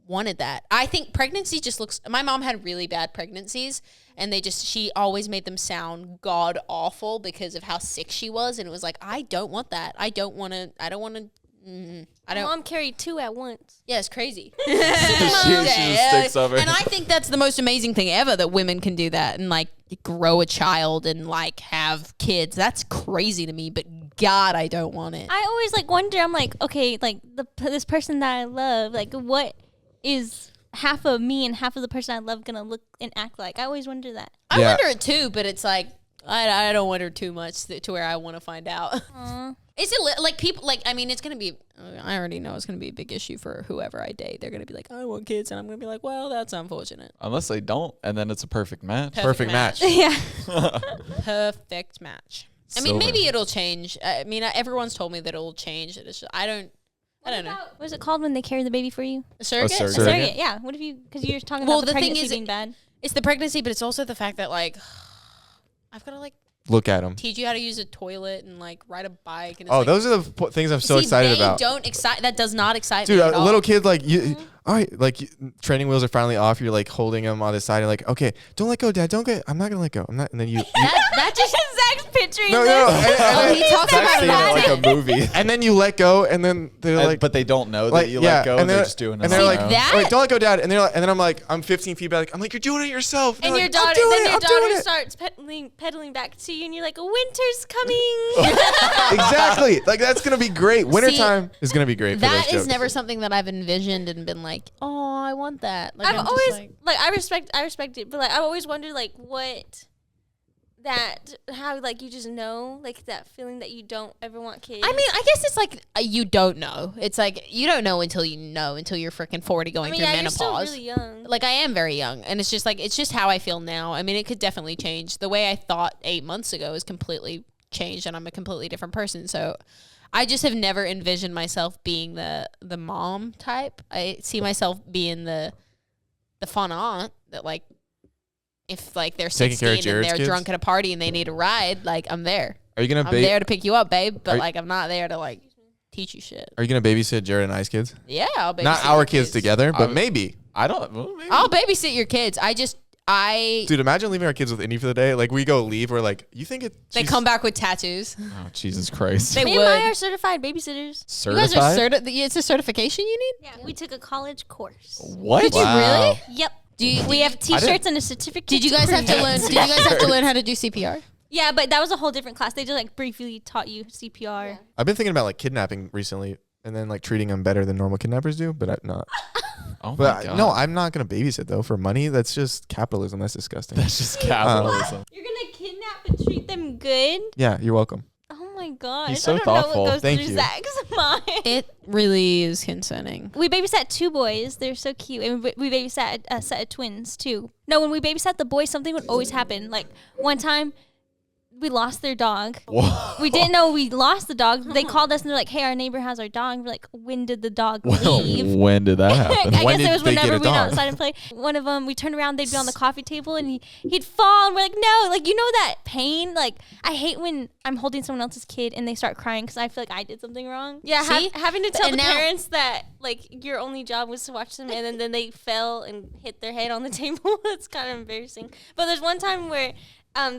wanted that. I think pregnancy just looks, my mom had really bad pregnancies, and she always made them sound god awful because of how sick she was, and it was like, I don't want that. I don't want to. My mom carried 2 at once. Yeah, it's crazy. she just sticks over. And I think that's the most amazing thing ever, that women can do that and, like, grow a child and, like, have kids. That's crazy to me, but God, I don't want it. I always, like, wonder, I'm like, okay, like, this person that I love, like, what is half of me and half of the person I love gonna look and act like? I always wonder that. I wonder it too, but it's like, I don't wonder too much to where I want to find out. Is it like people, like, I mean, it's going to be, I already know it's going to be a big issue for whoever I date. They're going to be like, I want kids. And I'm going to be like, well, that's unfortunate. Unless they don't, and then it's a perfect match. Perfect match. Yeah. Perfect match. I mean, maybe it'll change. I mean, everyone's told me that it'll change. It's just, I don't know. What is it called when they carry the baby for you? A surrogate? A surrogate. Surrogate, yeah. What if you, because you're talking about the pregnancy being bad. It's the pregnancy, but it's also the fact that, like, I've got to, like, Look at them. teach you how to use a toilet and, like, ride a bike. And it's Oh, those are the things I'm so excited about. That does not excite Dude, me at a all. little kid, like, all right, like, training wheels are finally off. You're, like, holding them on the side. And, like, okay, don't let go, Dad. Don't get, I'm not going to let go. I'm not. And then you. That just Zach's picturing No. this. And he talks about Seeing it like a movie. and then you let go, and then they're like. But they don't know like, that you let go. and They're just doing it. And they're on like, their own. that- wait, don't let go, Dad. And they're like, and then I'm like, I'm 15 feet back. I'm like, you're doing it yourself. And they're your like, daughter, I'm doing then it, your I'm doing daughter it. starts pedaling back to you, and you're like, winter's coming. Exactly. Like, that's going to be great. Wintertime is going to be great for those That is jokes. never something that I've envisioned and been like, oh, I want that. Like, I've I'm just always like I respect it, but like I've always wondered like how like you just know like that feeling that you don't ever want kids. I mean, I guess it's like you don't know. It's like you don't know until you're freaking 40 going through menopause. You're still really young. Like I am very young, and it's just how I feel now. I mean, it could definitely change. The way I thought 8 months ago is completely changed, and I'm a completely different person. So I just have never envisioned myself being the mom type. I see myself being the fun aunt that, like, if like they're Taking care of 16 and Jared's they're kids? drunk at a party and they need a ride, like I'm there. Are you going I'm there to pick you up, babe. But like I'm not there to like teach you shit. Are you going to babysit Jared and I's kids? Yeah, I'll babysit Not your our kids together, but maybe. I don't. Well, maybe. I'll babysit your kids. Dude, imagine leaving our kids with Indy for the day. Like, we go leave. We're like, you think it? They come back with tattoos. Oh, Jesus Christ. They Me would. and Maya are certified babysitters. You guys are Certified? it's a certification you need? Yeah, we took a college course. What? Did you really? Yep. We have T-shirts and a certificate. Did you guys have to learn? Did you guys have to learn how to do CPR? Yeah, but that was a whole different class. They just like briefly taught you CPR. I've been thinking about, like, kidnapping recently and then, like, treating them better than normal kidnappers do, but I'm not. Oh my But God. no, I'm not going to babysit, though, for money. That's just capitalism. That's disgusting. That's just capitalism. You're gonna kidnap and treat them good? Yeah, you're welcome. Oh my gosh! He's so I don't thoughtful. know what goes Thank through you. Zach's mind. It really is concerning. We babysat 2 boys. They're so cute. And we babysat a set of twins, too. No, when we babysat the boys, something would always happen. Like, one time, we lost their dog. Whoa. We didn't know we lost the dog. They called us and they're like, hey, our neighbor has our dog. We're like, when did the dog leave? When did that happen? I When guess did it was they get whenever a we went dog? outside and played. One of them, we turned around, they'd be on the coffee table and he'd fall. And we're like, no, like, you know that pain? Like, I hate when I'm holding someone else's kid and they start crying because I feel like I did something wrong. Yeah, See? having to tell And the now- parents that, like, your only job was to watch them and then they fell and hit their head on the table. It's kind of embarrassing. But there's one time where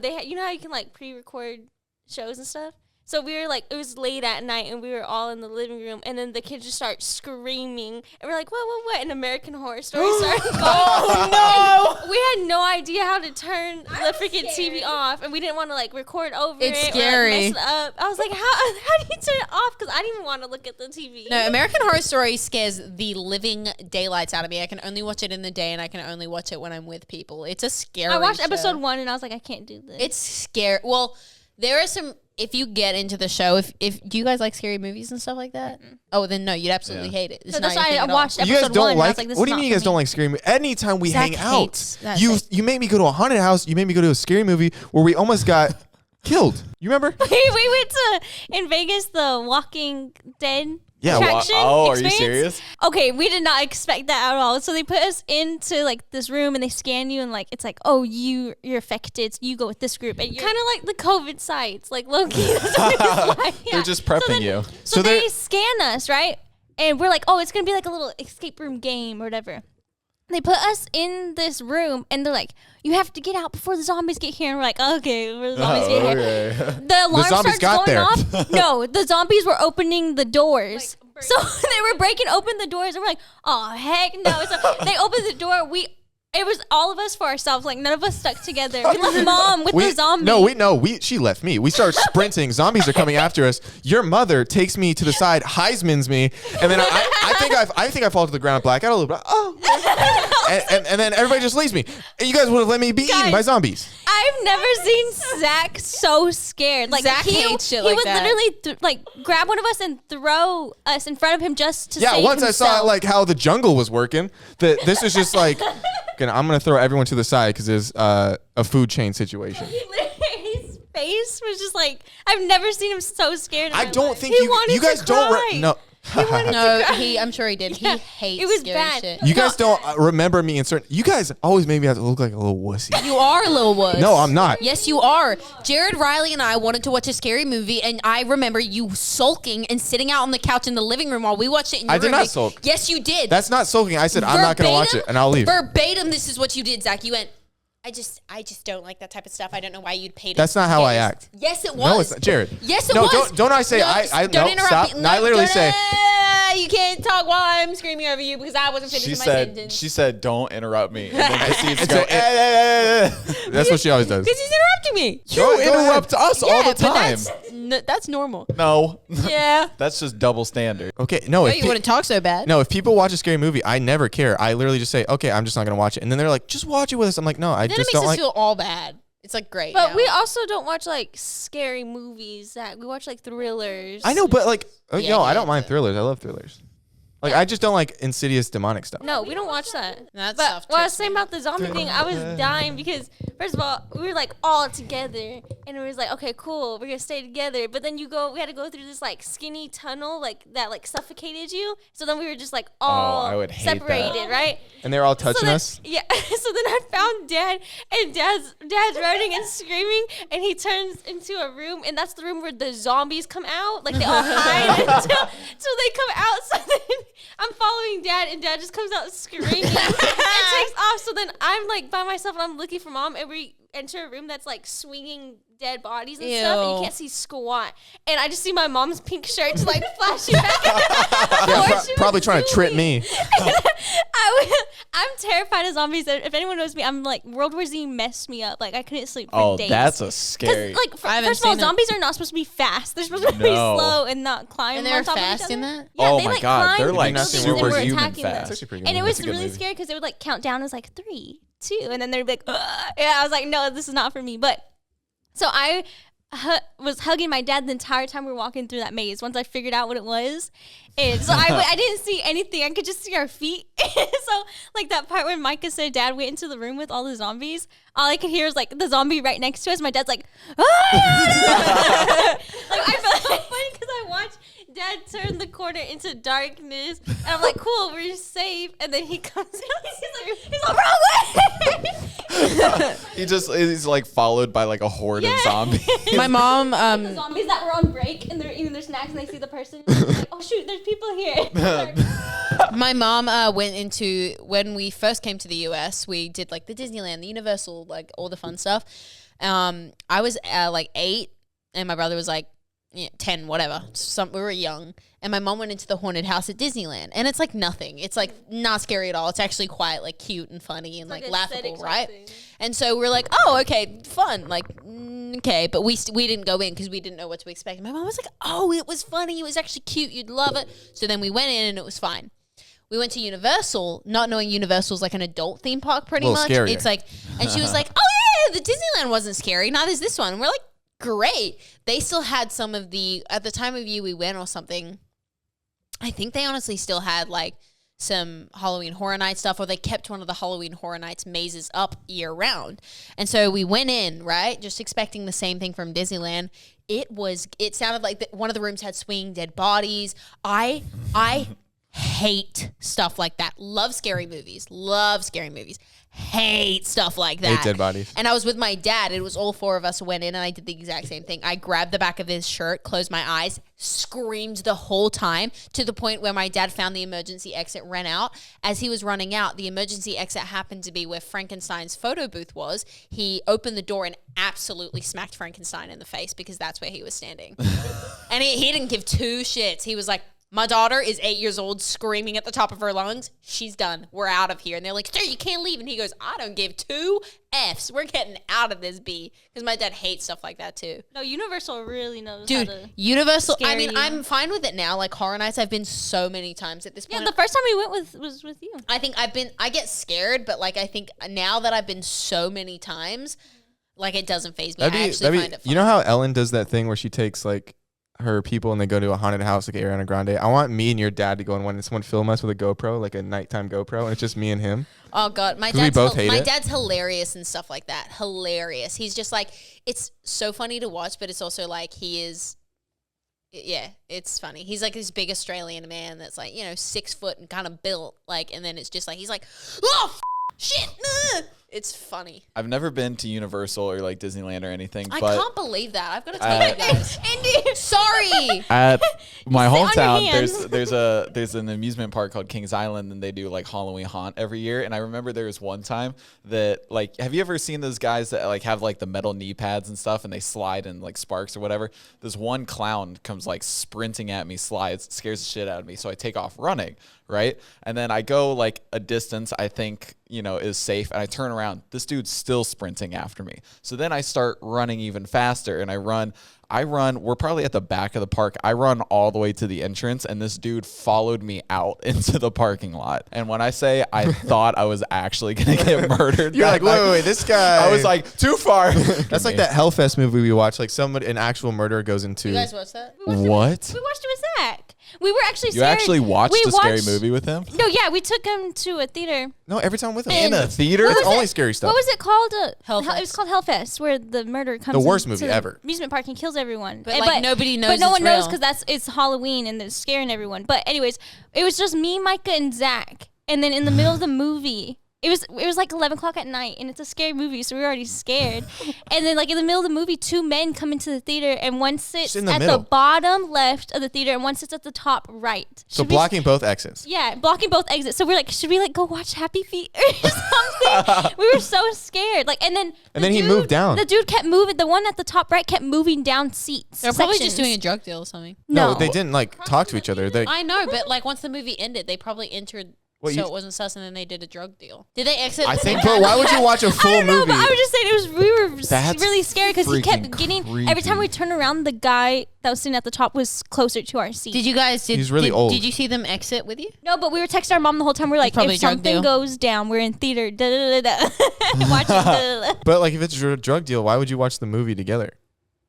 they had, you know how you can, like, pre-record shows and stuff? So we were like, it was late at night and we were all in the living room and then the kids just start screaming and we're like, what? And American Horror Story started going. Oh, no! And we had no idea how to turn the freaking TV off and we didn't want to like record over It's it. scary. Or, like, mess it up. I was like, how do you turn it off? Because I didn't even want to look at the TV. No, American Horror Story scares the living daylights out of me. I can only watch it in the day, and I can only watch it when I'm with people. It's a scary I watched show. episode 1 and I was like, I can't do this. It's scary. Well, There are some. If you get into the show, if do you guys like scary movies and stuff like that? Mm-hmm. Oh, then no, you'd absolutely hate it. It's So not that's your why thing I at all. watched You guys episode don't 1. And I like. was like, this What is do you not mean you for guys don't me. like scary movies? Anytime we Zach hang out, hates that you thing. you made me go to a haunted house. You made me go to a scary movie where we almost got killed. You remember? We went to in Vegas the Walking Dead Yeah, attraction. Oh, are you experience. serious? Okay, we did not expect that at all. So they put us into like this room and they scan you and like it's like, oh, you're affected. So you go with this group, and kind of like the COVID sites, like Loki. That's what it's like. Yeah. They're just prepping you. So they're- they scan us, right? And we're like, oh, it's gonna be like a little escape room game or whatever. They put us in this room and they're like, you have to get out before the zombies get here. And we're like, okay, before the zombies get here. Okay. The alarm zombies starts got going there. off. No, the zombies were opening the doors. So they were breaking open the doors and we're like, oh, heck no. So they opened the door. It was all of us for ourselves. Like, none of us stuck together. We left Mom with the zombie. She left me. We start sprinting. Zombies are coming after us. Your mother takes me to the side, Heisman's me, and then I think I fall to the ground, black out a little bit. Oh, and then everybody just leaves me. And you guys would have let me be eaten by zombies. I've never seen Zach so scared. Like Zach he hates shit he like would that. literally grab one of us and throw us in front of him just to Yeah, save once himself. I saw like how the jungle was working, that this is just like, I'm gonna throw everyone to the side because there's a food chain situation. His face was just like, I've never seen him so scared. In I my don't life. think He you wanted guys to don't cry. no. No, I'm sure he did. Yeah, He hates it was scary bad. shit. You guys don't remember me in certain. You guys always made me have to look like a little wussy. You are a little wuss. No, I'm not. Yes, you are. Jared, Riley, and I wanted to watch a scary movie, and I remember you sulking and sitting out on the couch in the living room while we watched it in your I room. did not Like, sulk. Yes, you did. That's not sulking. I said I'm not gonna watch it and I'll leave. Verbatim, this is what you did, Zach. You went, I just don't like that type of stuff. I don't know why you'd pay. That's not how I act. Yes, it was. No, it's not. Jared. Yes, it no, was. don't I say No, I don't no, interrupt stop. me. No, I literally say you can't talk while I'm screaming over you because I wasn't finishing my sentence. She said, don't interrupt me. And then Christine's it's going, that's what she always does. Because he's interrupting me. you interrupt us all the but time. that's normal. No. Yeah. That's just double standard. Okay, no, Oh, if you wouldn't talk so bad. no, if people watch a scary movie, I never care. I literally just say, okay, I'm just not gonna watch it, and then they're like, just watch it with us. I'm like, no, I Then it just makes don't us like. feel all bad. It's like great. But now. we also don't watch like scary movies. That we watch like thrillers. I know, but like, Yeah, I yeah, don't mind but- thrillers. I love thrillers. Like, I just don't like insidious demonic stuff. No, we don't watch that. That But stuff what I was trips saying me. about the zombie thing, I was dying because first of all, we were like all together, and it was like, okay, cool, we're gonna stay together. But then we had to go through this like skinny tunnel, like that, like suffocated you. So then we were just like all I would hate that. separated, right? And they're all touching so then, us. Yeah. So then I found Dad, and Dad's running and screaming, and he turns into a room, and that's the room where the zombies come out. Like they all hide until they come out. So then I'm following Dad, and Dad just comes out screaming and takes off. So then I'm like by myself, and I'm looking for Mom, and we enter a room that's like swinging dead bodies and stuff, and you Ew. can't see squat. And I just see my mom's pink shirt just like flashing back. Yeah, probably trying to trip me. I'm terrified of zombies. If anyone knows me, I'm like World War Z messed me up. Like I couldn't sleep for Oh, days. that's a 'Cause, scary. like I haven't first of all, seen it. zombies are not supposed to be fast. They're supposed to be No. slow and not climb. And on they're top fast of each in other. that? Yeah, Oh they my like God, climb they're, like, buildings and were superhuman attacking them. fast. It's actually pretty good And it movie. was That's a good really movie. scary because they would like count down as like 3, 2, and then they'd be like, ugh. Yeah, I was like, no, this is not for me. But so I was hugging my dad the entire time we were walking through that maze. Once I figured out what it was, and so I didn't see anything. I could just see our feet. So like that part when Micah said Dad went into the room with all the zombies, all I could hear was like the zombie right next to us. My dad's like, ah! Like I felt so funny because I watched Dad turn the corner into darkness, and I'm like, cool, we're safe. And then he comes out, he's like, wrong way. He's like followed by like a horde of zombies. My mom, The zombies that were on break and they're eating their snacks and they see the person, and they're like, oh shoot, there's people here. my mom went into, when we first came to the US, we did like the Disneyland, the Universal, like all the fun stuff. I was like 8 and my brother was like 10, whatever. We were young. And my mom went into the haunted house at Disneyland. And it's like nothing. It's like not scary at all. It's actually quite like cute and funny and like laughable, right? And so we're like, oh, okay, fun. Like, okay. But we didn't go in because we didn't know what to expect. My mom was like, oh, it was funny. It was actually cute. You'd love it. So then we went in and it was fine. We went to Universal, not knowing Universal's like an adult theme park pretty A little much. scarier. It's like, and she was like, oh yeah, the Disneyland wasn't scary. Neither is this one. And we're like, great. They still had some of the, at the time of year we went or something, I think they honestly still had like some Halloween Horror Night stuff, or they kept one of the Halloween Horror Nights mazes up year round. And so we went in, right, just expecting the same thing from Disneyland. It sounded like one of the rooms had swinging dead bodies. I hate stuff like that. Love scary movies. Hate stuff like that. Hate dead bodies. And I was with my dad. It was all four of us went in, and I did the exact same thing. I grabbed the back of his shirt, closed my eyes, screamed the whole time, to the point where my dad found the emergency exit, ran out. As he was running out, the emergency exit happened to be where Frankenstein's photo booth was. He opened the door and absolutely smacked Frankenstein in the face, because that's where he was standing. And he didn't give two shits. He was like, my daughter is 8 years old, screaming at the top of her lungs. She's done. We're out of here. And they're like, sir, you can't leave. And he goes, I don't give two Fs. We're getting out of this B. Because my dad hates stuff like that too. No, Universal really knows. Dude, how to Universal, scare I mean, you. I'm fine with it now. Like Horror Nights, I've been so many times at this point. Yeah, the first time we went was with you. I think I get scared, but like I think now that I've been so many times, like it doesn't faze me. I actually find it fun. You know how Ellen does that thing where she takes like her people and they go to a haunted house like Ariana Grande? I want me and your dad to go in one and someone film us with a GoPro, like a nighttime GoPro, and it's just me and him. Oh God, my dad's hilarious and stuff like that. Hilarious. He's just like, it's so funny to watch, but it's also like it's funny. He's like this big Australian man that's like, 6 foot and kind of built, like, and then it's just like, he's like, oh shit. It's funny. I've never been to Universal or like Disneyland or anything. I but can't believe that. I've got to tell you guys. Indy, Sorry. At my sit on your hometown, hands. there's an amusement park called Kings Island, and they do like Halloween Haunt every year. And I remember there was one time that, like, have you ever seen those guys that like have like the metal knee pads and stuff, and they slide and like sparks or whatever? This one clown comes like sprinting at me, slides, scares the shit out of me. So I take off running, right? And then I go like a distance I think, is safe, and I turn around. This dude's still sprinting after me. So then I start running even faster, and I run. We're probably at the back of the park. I run all the way to the entrance, and this dude followed me out into the parking lot. And when I say I thought I was actually going to get murdered. You're like, wait, this guy. I was like, too far. That's like that Hellfest movie we watched. Like an actual murderer goes into. You guys watch that? What? We watched it with Zach. We were actually You scared. actually watched a scary movie with him? No, yeah, we took him to a theater. No, every time with him. In a theater? It's only scary stuff. What was it called? Hellfest. It was called Hellfest, where the murderer comes. The worst into movie the ever. Amusement park and kills everyone. But like nobody knows. But no it's one knows real. because it's Halloween and it's scaring everyone. But anyways, it was just me, Micah, and Zach. And then in the middle of the movie, it was like 11 o'clock at night, and it's a scary movie, so we were already scared. And then like in the middle of the movie, two men come into the theater, and one sits at the bottom left of the theater, and one sits at the top right. So blocking both exits. Yeah, blocking both exits. So we're like, should we like go watch Happy Feet or something? We were so scared. Like, and then he moved down. The dude kept moving. The one at the top right kept moving down seats. They're probably just doing a drug deal or something. No, they didn't like talk to each other. I know, but like once the movie ended, they probably entered. It wasn't sus, and then they did a drug deal. Did they exit? I think. But why would you watch a full I don't know, movie? but I was just saying we were That's really scared because he kept freaking getting every time we turned around, the guy that was sitting at the top was closer to our seat. Did you guys? He's really old. Did you see them exit with you? No, but we were texting our mom the whole time. We're like, probably if a drug something deal. goes down, we're in theater. Da, da, da, da. Watching. But like, if it's a drug deal, why would you watch the movie together?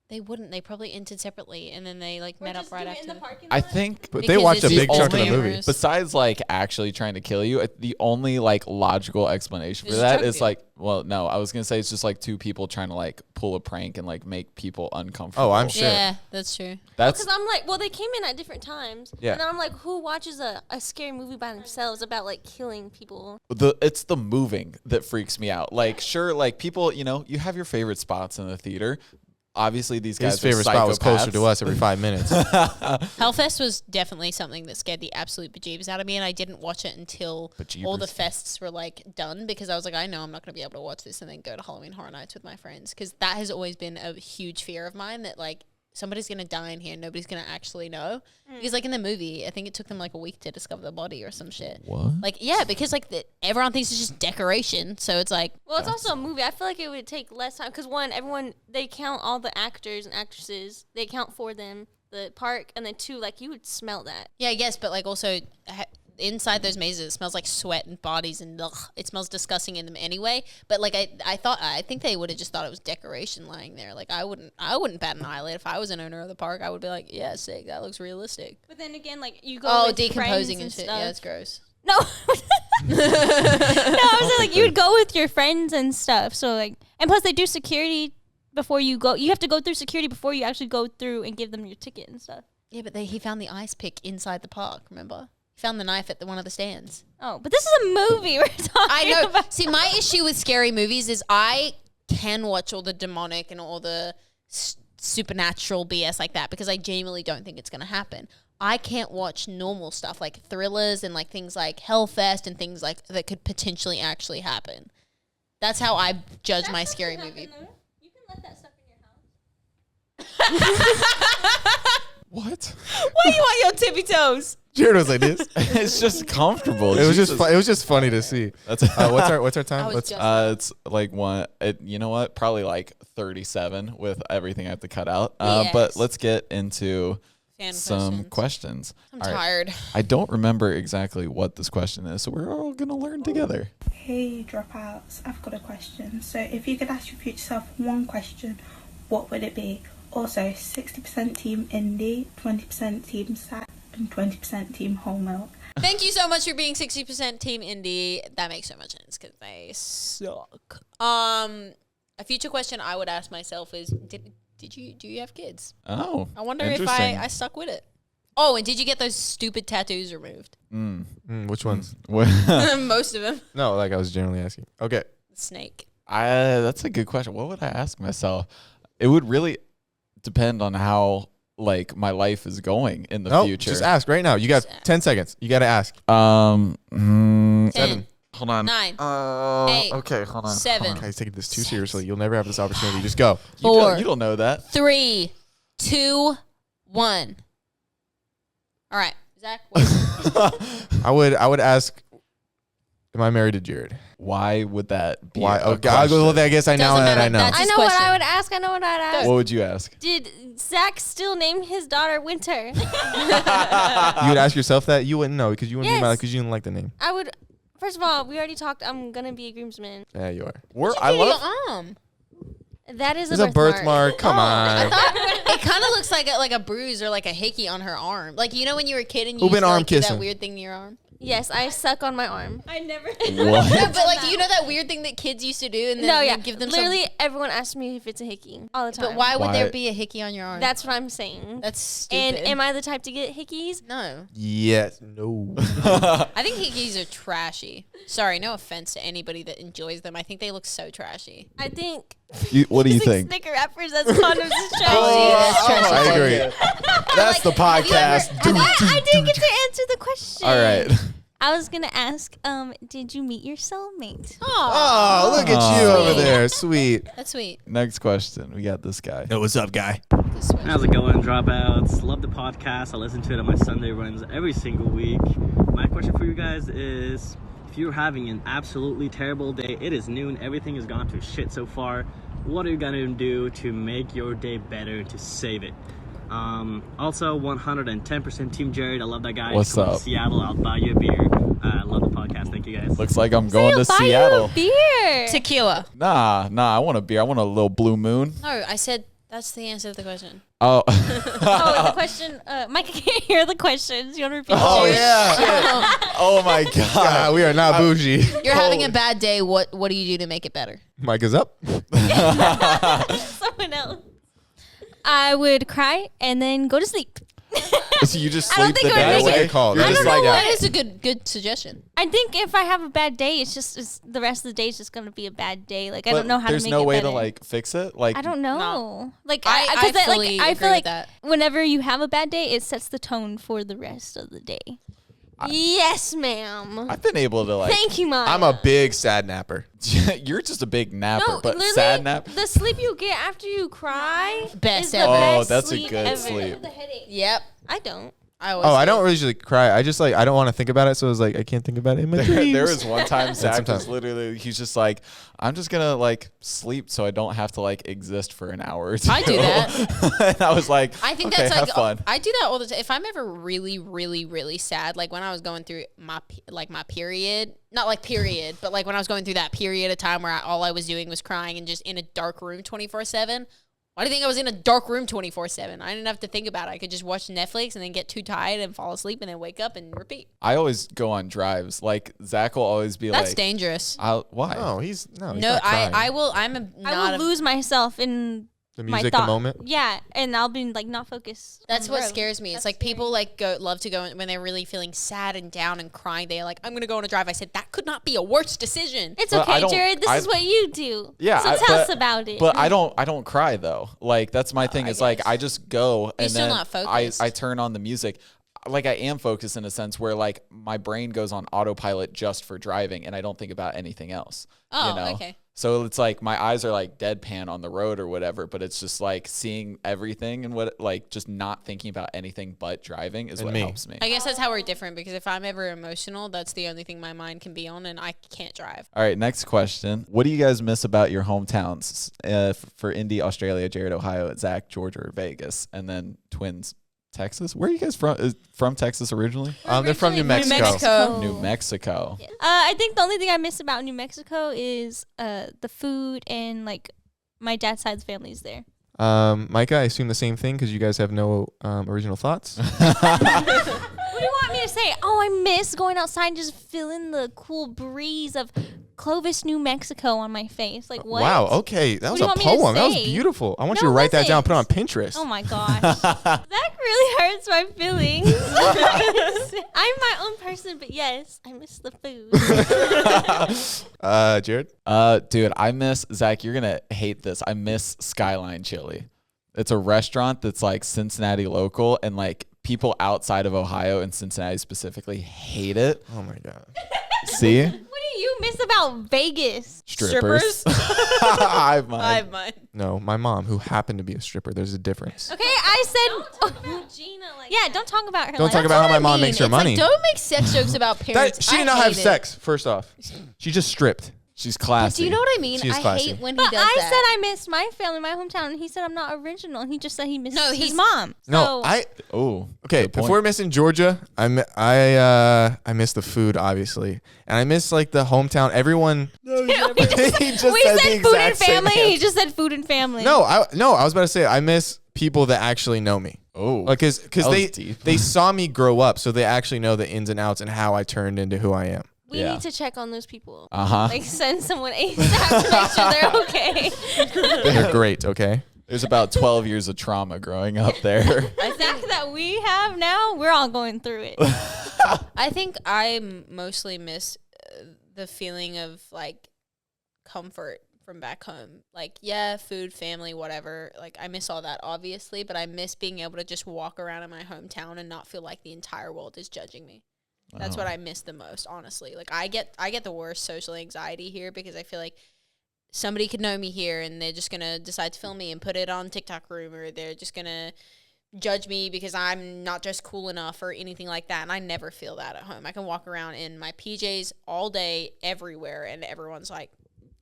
They wouldn't. They probably entered separately, and then they like met up right after. I think But they watched a big chunk of the movie. rumors. besides like actually trying to kill you, the only like logical explanation for It's a that drug is deal. like, well, no, I was gonna say it's just like two people trying to like pull a prank and like make people uncomfortable. Oh, I'm sure. Yeah, that's true. That's Because I'm like, well, they came in at different times. Yeah. And then I'm like, who watches a scary movie by themselves about like killing people? it's the moving that freaks me out. Like, sure, like people, you have your favorite spots in the theater. Obviously, these guys. His favorite spot was closer to us every 5 minutes. Hellfest was definitely something that scared the absolute bejeebs out of me, and I didn't watch it until all the fests were like done, because I was like, I know I'm not going to be able to watch this and then go to Halloween Horror Nights with my friends, because that has always been a huge fear of mine, that like somebody's going to die in here and nobody's going to actually know. Because like in the movie, I think it took them like a week to discover the body or some shit. What? Like, yeah, because like everyone thinks it's just decoration, so it's like, Well, it's also a movie. I feel like it would take less time because everyone, they count all the actors and actresses. They count for them, the park, and then two, like you would smell that. yeah, I guess, but like also inside those mazes, it smells like sweat and bodies, and ugh, it smells disgusting in them anyway. But like I think they would have just thought it was decoration lying there. Like I wouldn't bat an eyelid if I was an owner of the park. I would be like, yeah, sick, that looks realistic. But then again, like you go with decomposing friends and shit. stuff. Yeah, that's gross. No. No, I was like, you'd go with your friends and stuff. So like, and plus they do security before you go. You have to go through security before you actually go through and give them your ticket and stuff. Yeah, but he found the ice pick inside the park. Remember, he found the knife at one of the stands. Oh, but this is a movie we're talking I know. about. See, my issue with scary movies is I can watch all the demonic and all the supernatural BS like that because I genuinely don't think it's going to happen. I can't watch normal stuff like thrillers and like things like Hellfest and things like that could potentially actually happen. That's how I judge my scary movie. You can let that stuff in your house. What? Why you on your tippy toes? Jared was like this. It's just comfortable. It was Jesus. just it was just funny to see. That's What's our I time? was Let's, just- it's like you know what? Probably like 37 with everything I have to cut out. Yes. But let's get into Fan some questions. I'm All right. tired. I don't remember exactly what this question is, so we're all gonna learn together. Hey Dropouts, I've got a question. So if you could ask your future self one question, what would it be? Also, 60% team indie, 20% team sack, and 20% team whole milk. Thank you so much for being 60% team indie. That makes so much sense because they suck. A future question I would ask myself is, do you have kids? Oh, I wonder if interesting. I stuck with it. Oh, and did you get those stupid tattoos removed? which ones? Most of them. No, like I was generally asking. Okay. Snake. That's a good question. What would I ask myself? It would really depend on how like my life is going in the future. Just ask right now. You got 10 seconds. You got to ask. 10, 7. Hold on. 9, 8, okay, hold on. 7, Guys, taking this too seriously. You'll never have this opportunity. Just go. Four. You don't know that. 3, 2, 1. All right, Zach. What? I would ask, am I married to Jared? Why would that be? Why? a Okay, I'll go with that. I guess I know Doesn't that I matter. know. That's I his know what question. I would ask. I know what I'd ask. What would you ask? Did Zach still name his daughter Winter? You would ask yourself that? You wouldn't know because you wouldn't be mad Yes. because you didn't like the name. I would. First of all, we already talked. I'm gonna be a groomsman. Yeah, you are. I love. Your arm. That is It's a birthmark. Come on. It kind of looks like a bruise or like a hickey on her arm. Like, you know when you were a kid and you Who been used to, arm like, do that kissing? weird thing to your arm? Yes, I suck on my arm. I never. No, What? but like, you know that weird thing that kids used to do and then No, you yeah. give them Literally, everyone asks me if it's a hickey all the time. But why would Why? there be a hickey on your arm? That's what I'm saying. That's stupid. And am I the type to get hickeys? No. Yes. No. I think hickeys are trashy. Sorry, no offense to anybody that enjoys them. I think they look so trashy. I think. What do you using think? Snicker wrappers as condoms is trashy. I agree. That's the have you ever- podcast. I didn't get to answer the question. All right. I was gonna ask, did you meet your soulmate? Oh, look at you over there. Sweet. That's sweet. Next question. We got this guy. Yo, what's up, guy? This way. How's it going, Dropouts? Love the podcast. I listen to it on my Sunday runs every single week. My question for you guys is, if you're having an absolutely terrible day, it is noon, everything has gone to shit so far, what are you gonna do to make your day better, to save it? Also, 110% Team Jared. I love that guy. What's Come to up? Seattle, I'll buy you a beer. I love the podcast. Thank you guys. Looks like I'm going to Buy Seattle. you a beer. Tequila. Nah. I want a beer. I want a little Blue Moon. No, I said that's the answer to the question. Oh. Oh, the question. Mike, I can't hear the questions. You want to repeat? Oh, it? yeah. Oh my God, God. we are not bougie. You're having a bad day. What do you do to make it better? Mic is up. Someone else. I would cry and then go to sleep. So you just I don't sleep think the it would day make away? it- Good call. You're I just don't know like, what- That is a good suggestion. I think if I have a bad day, it's the rest of the day is just gonna be a bad day. Like I but don't know how to make there's no it way better. to like fix it. Like I don't know. No. Like I because I fully I agree feel with like that. whenever you have a bad day, it sets the tone for the rest of the day. Yes, ma'am. I've been able to like. Thank you, Mom. I'm a big sad napper. You're just a big napper, no, but literally, sad nap. the sleep you get after you cry Best is the ever. Oh, best that's a sleep good ever. sleep. Yep. I don't. I don't usually cry. I just like I don't want to think about it, so it's like I can't think about it in my dreams. There was one time Zach was literally he's just like, I'm just gonna like sleep so I don't have to like exist for an hour or two. I do that. And I was like, I think okay, that's have like fun. I do that all the time. If I'm ever really, really, really sad, like when I was going through my period, not like period, but like when I was going through that period of time where all I was doing was crying and just in a dark room 24/7. Why do you think I was in a dark room 24/7? I didn't have to think about it. I could just watch Netflix and then get too tired and fall asleep and then wake up and repeat. I always go on drives. Like Zach will always be That's like, dangerous. why? No, he's No, not crying. I will. I will lose myself in the my music, thought. the moment. Yeah, and I'll be like not focused. That's on what the road. scares me. It's That's like scary. people like love to go when they're really feeling sad and down and crying. They're like, I'm gonna go on a drive. I said that could not be a worse decision. It's But I okay, don't- Jared. This is what you do. Yeah, So tell us about it. But I don't cry though. Like that's my thing. I It's like guess. I just go and still then not focused. I turn on the music. Like I am focused in a sense where like my brain goes on autopilot just for driving and I don't think about anything else. Oh, you know? okay. So it's like my eyes are like deadpan on the road or whatever, but it's just like seeing everything and what like just not thinking about anything but driving is And what me. helps me. I guess that's how we're different because if I'm ever emotional, that's the only thing my mind can be on, and I can't drive. All right, next question. What do you guys miss about your hometowns? For Indy, Australia, Jared, Ohio, Zach, Georgia, or Vegas, and then Twins, Texas. Where are you guys from? From Texas originally? They're from New Mexico. Mexico. New Mexico. I think the only thing I miss about New Mexico is the food and like my dad's side's family's there. Micah, I assume the same thing because you guys have no original thoughts. What do you want me to say? Oh, I miss going outside and just feeling the cool breeze of Clovis, New Mexico on my face. Like what? Wow. Okay, that was do you a want me to poem. That was say? beautiful. I want No, you to write that it down. Put it on wasn't. Pinterest. Oh my gosh. That really hurts my feelings. I'm my own person, but yes, I miss the food. Jared. Dude, I miss Zach. You're gonna hate this. I miss Skyline Chili. It's a restaurant that's like Cincinnati local, and like people outside of Ohio and Cincinnati specifically hate it. Oh my god. See, What do you miss about Vegas? strippers. I have mine. I have mine. No, my mom, who happened to be a stripper. There's a difference. Okay, I said. Don't talk about Gina like Yeah, that. don't talk about her. Don't like talk that. about how my What I mom mean, makes her it's money. Like, don't make sex jokes about parents. She did I not have hate it. sex. First off, she just stripped. She's But classy. do you know what I mean? She is I classy. hate when he But does I that. said I missed my family, my hometown, and he said I'm not original. He just said he misses No, his he's- mom. No, So- Oh, okay. Good point. Before missing Georgia, I miss the food, obviously, and I miss like the hometown. Everyone. He just we said said the food exact and same family. He answer. just said food and family. No, I was about to say I miss people that actually know me. Oh, Like, cause that was they deep. they saw me grow up, so they actually know the ins and outs and how I turned into who I am. We Yeah. need to check on those people. Uh-huh. Send someone ASAP to make sure they're okay. They're great. Okay. There's about 12 years of trauma growing up there. The fact that we have now, we're all going through it. I think I mostly miss the feeling of like comfort from back home. Like, yeah, food, family, whatever. Like, I miss all that, obviously, but I miss being able to just walk around in my hometown and not feel like the entire world is judging me. That's what I miss the most, honestly. Like, I get the worst social anxiety here because I feel like somebody could know me here and they're just gonna decide to film me and put it on TikTok Room, or they're just gonna judge me because I'm not just cool enough or anything like that. And I never feel that at home. I can walk around in my PJs all day, everywhere, and everyone's like,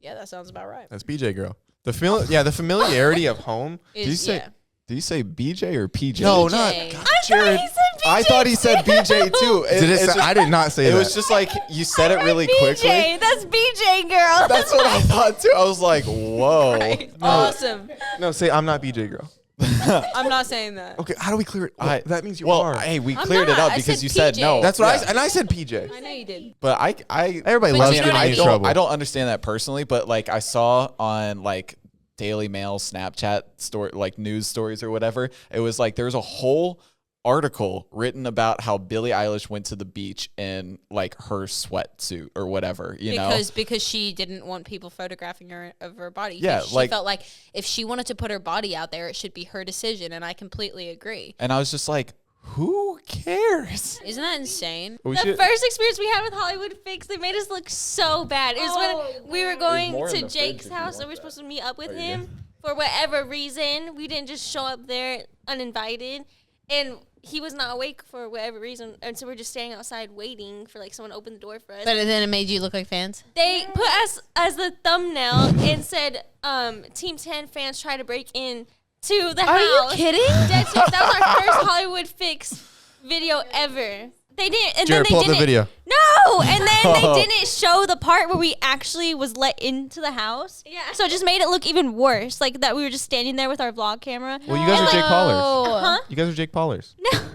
"Yeah, that sounds about right." That's BJ girl. The familiarity of home. Did you say BJ or PJ? No, BJ. not God, I Jared. thought he said BJ. I thought he said BJ too. Did it It's say- just- I did not say It that. was just like you said it really BJ. quickly. That's BJ, girl. That's what I thought too. I was like, whoa. Awesome. No, say I'm not BJ girl. I'm not saying that. Okay, how do we clear it? I- that means you Well, are. hey, we I'm cleared it not. up I because said you said PJ. no. That's what Yeah. and I said PJ. I know you did. But I Everybody But loves you know getting what I in mean? trouble. I don't understand that personally, but like I saw on like Daily Mail, Snapchat story, like news stories or whatever. It was like there was a whole article written about how Billie Eilish went to the beach in like her sweatsuit or whatever, you know? Because she didn't want people photographing her of her body. Yeah, She like- felt like if she wanted to put her body out there, it should be her decision, and I completely agree. And I was just like, who cares? Isn't that insane? We The should- first experience we had with Hollywood Fix, they made us look so bad. It was when we were going more in to the Jake's fridge if you house want and we were that. supposed to meet up with you him for whatever reason. We didn't just show up there uninvited. And he was not awake for whatever reason, and so we're just standing outside waiting for like someone to open the door for us. But then it made you look like fans. They put us as the thumbnail and said, Team 10 fans try to break in to the house. Are you kidding? That was our first Hollywood Fix video ever. They didn't, and Jared, then they pull up the didn't. video. No, and then they didn't show the part where we actually was let into the house. Yeah. So it just made it look even worse, like that we were just standing there with our vlog camera. Well, you guys are Jake Paulers. Huh? You guys are Jake Paulers. No, and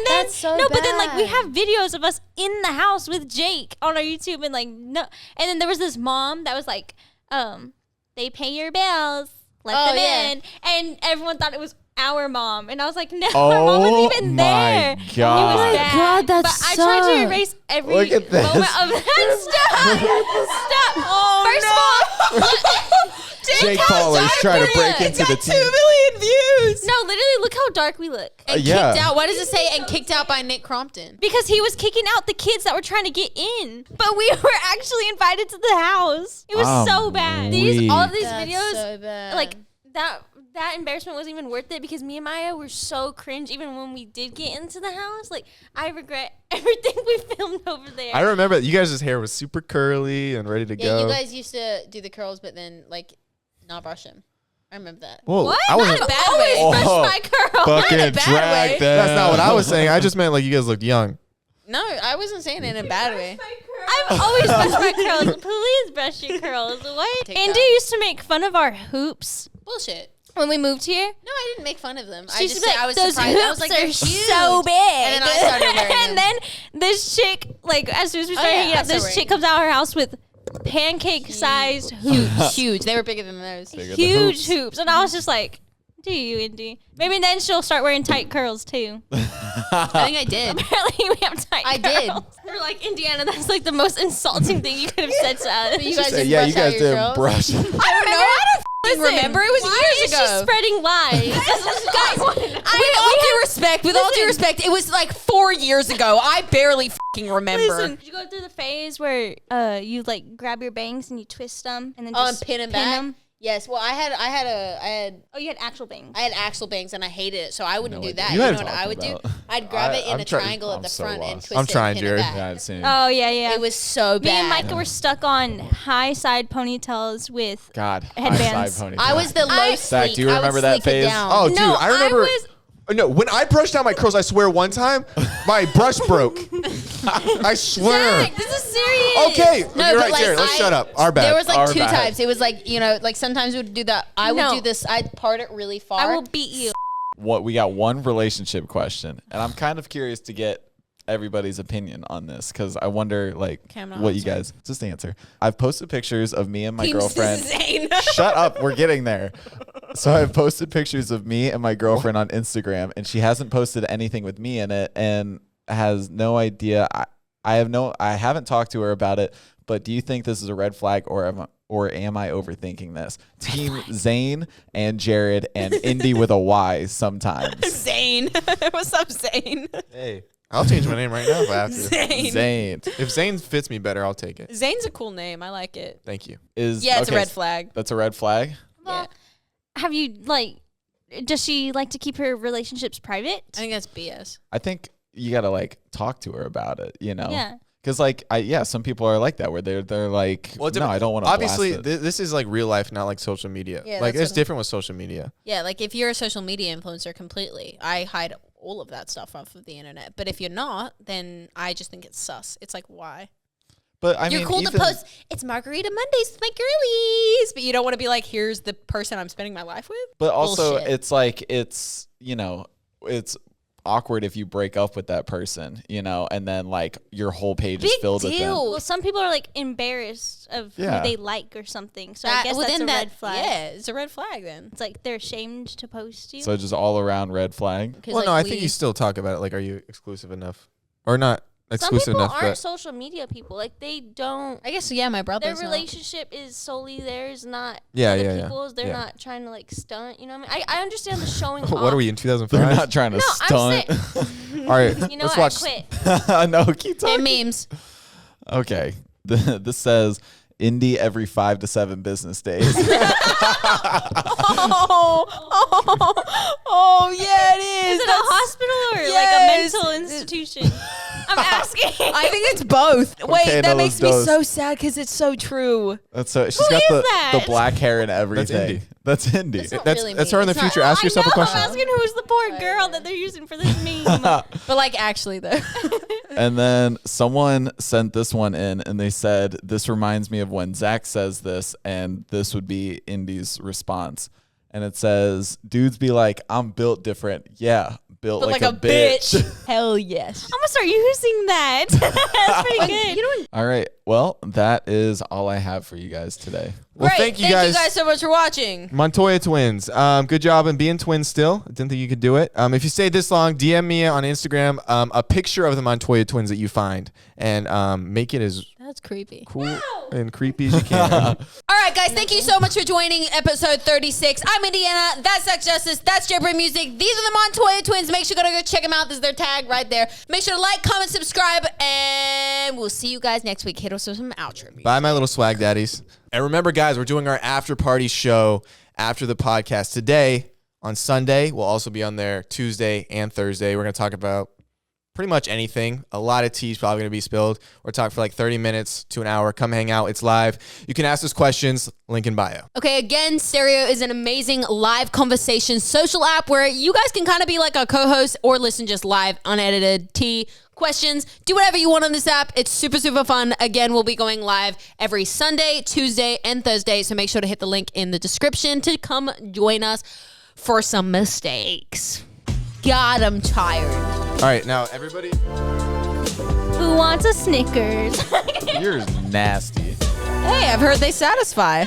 then That's so but then like we bad. have videos of us in the house with Jake on our YouTube, and like no, and then there was this mom that was like, they pay your bills, let them in, and everyone thought it was our mom, and I was like, no, our mom wasn't even there. God. It was Oh my bad. God, that But I tried to sucks. erase every Look at this. moment of that. Stop. Oh, First of all, Jake Paulers trying to break into the 2 team. million views. no, literally, look how dark we look. And Yeah. kicked out. Why does it say and kicked out by Nick Crompton? Because he was kicking out the kids that were trying to get in, but we were actually invited to the house. It was so bad. All of these That's videos, so bad. like that embarrassment wasn't even worth it because me and Maya were so cringe. Even when we did get into the house, like I regret everything we filmed over there. I remember you guys' hair was super curly and ready to Yeah, go. you guys used to do the curls, but then like not brush them. I remember that. Whoa, What? I Not wasn't. a bad way. Always brush my curls. Fucking bad drag way. them. That's not what I was saying. I just meant like you guys looked young. No, I wasn't saying it in a bad way. I've always brushed my curls. Please brush your curls. What? Take Andy that. used to make fun of our hoops Bullshit. when we moved here. No, I didn't make fun of them. I She used just to be said I like, was those surprised. I was hoops like, are they're huge. so big. And then I started wearing them. And then this chick, like, as soon as we started yeah, hanging I out, this started chick wearing comes out of her house with pancake-sized hoops. Huge. They were bigger than those. Huge hoops. And I was just like, do you, Indy? Maybe then she'll start wearing tight curls, too. I think I did. Apparently we have tight I curls. did. We're like, Indiana, that's like the most insulting thing you could have said to us. You guys didn't Yeah, brush you guys out your didn't curls? brush. I don't know. I don't remember. It was Why years is ago. she spreading lies? With all due respect, it was like 4 years ago. I barely fucking remember. Listen, did you go through the phase where you like grab your bangs and you twist them and then Oh, just and pin them back. 'em? Yes. Well, I had Oh, you had actual bangs. axle bangs and I hated it, so I wouldn't No do idea. that. You You had- know what I would do? About. I'd grab it in I'm a trying- triangle at I'm the so front and lost. twist I'm it trying, and pin Jared. it back. Yeah, I'd seen. Oh yeah. It was so Me and bad. Micah were stuck on high side ponytails with. God, Headbands. high side ponytail. I was the low Zach, sleek. do you I would remember that sleek it phase? down. Oh, dude, No, I remember. I was- No, when I brushed out my curls, I swear one time my brush broke. I swear. Zach, this is serious. Okay, No, you're but right, like, Jared. Let's shut up. Our bad. There was like Our two bad. types. It was like, you know, like sometimes we would do that. I would No. do this. I'd part it really far. I will beat you. What we got one relationship question, and I'm kind of curious to get everybody's opinion on this because I wonder like Okay, I'm not what you answering. guys just answer. I've posted pictures of me and my Team girlfriend. Zane. Shut up, we're getting there. So I've posted pictures of me and my girlfriend on Instagram, and she hasn't posted anything with me in it, and has no idea. I haven't talked to her about it. But do you think this is a red flag, or am I overthinking this? Team Zane and Jared and Indy with a Y sometimes. Zane. What's up, Zane? Hey, I'll change my name right now if I have to. Zane If Zane fits me better, I'll take it. Zane's a cool name. I like it. Thank you. is Yeah, it's a okay, red flag. That's a red flag. Yeah. Have you like? Does she like to keep her relationships private? I think that's BS. I think you gotta like talk to her about it. You know. Yeah. Because like some people are like that where they're like, no, I don't want to. Obviously, blast it. this is like real life, not like social media. Yeah, like that's it's what different with social media. Yeah, like if you're a social media influencer completely, I hide all of that stuff off of the internet. But if you're not, then I just think it's sus. It's like, why? But I You're mean, cool even, to post, it's Margarita Mondays with my girlies, but you don't want to be like, here's the person I'm spending my life with? But also, Bullshit. it's like it's awkward if you break up with that person, and then like your whole page is Big filled with them. deal. Well, some people are like embarrassed of Yeah. who they like or something. So I guess well, that's then a red flag. Yeah, it's a red flag then. It's like they're ashamed to post you. So just all around red flag. 'Cause, Well, no, like, I think you still talk about it. Like, are you exclusive enough, or not Some exclusive people enough? aren't But social media people. Like they don't. I guess, yeah, my brother's Their not. relationship is solely theirs, not Yeah, other yeah, yeah. people's. They're Yeah. not trying to like stunt. You know what I mean? I understand the showing what off. are we in 2005? They're not trying to No, I'm stunt. saying. All right, You know let's what? watch. I quit. No, keep talking. And memes. Okay. This says, Indy every 5 to 7 business days. Oh, yeah, it is. Is it a hospital or like a mental institution? I'm asking. I think it's both. Wait, Okay, that no, makes those me so sad because it's so true. That's so. She's Who got is the that? black hair and everything. Indy. That's Indy. not That's really that's me. her in the It's not- future. Ask I yourself a know, question. I'm asking who's the poor girl that they're using for this meme. But like actually though. And then someone sent this one in and they said, this reminds me of when Zach says this, and this would be Indy's response. And it says, dudes be like, I'm built different. Yeah, built But like a bitch. Hell yes. I'm gonna start using that. That's pretty good. You know, All right. Well, that is all I have for you guys today. Well, Great. thank you guys. so much for watching. Montoya Twinz. Good job in being twins still. I didn't think you could do it. If you stayed this long, DM me on Instagram a picture of the Montoya Twins that you find and make it as That's creepy. cool and creepy as you can. All right, guys, thank you so much for joining episode 36. I'm Indiana. That's Sex Justice. That's Jeopardy Music. These are the Montoya Twins. Make sure to go check them out. This is their tag right there. Make sure to like, comment, subscribe, and we'll see you guys next week. Hit us with some outro music. Bye, my little swag daddies. And remember, guys, we're doing our after party show after the podcast today on Sunday. We'll also be on there Tuesday and Thursday. We're going to talk about pretty much anything. A lot of tea's probably going to be spilled. We're talking for like 30 minutes to an hour. Come hang out. It's live. You can ask us questions. Link in bio. Okay, again, Stereo is an amazing live conversation social app where you guys can kind of be like a co-host or listen just live, unedited tea questions. Do whatever you want on this app. It's super, super fun. Again, we'll be going live every Sunday, Tuesday, and Thursday. So make sure to hit the link in the description to come join us for some mistakes. God, I'm tired. All right. Now, everybody. Who wants a Snickers? You're nasty. Hey, I've heard they satisfy.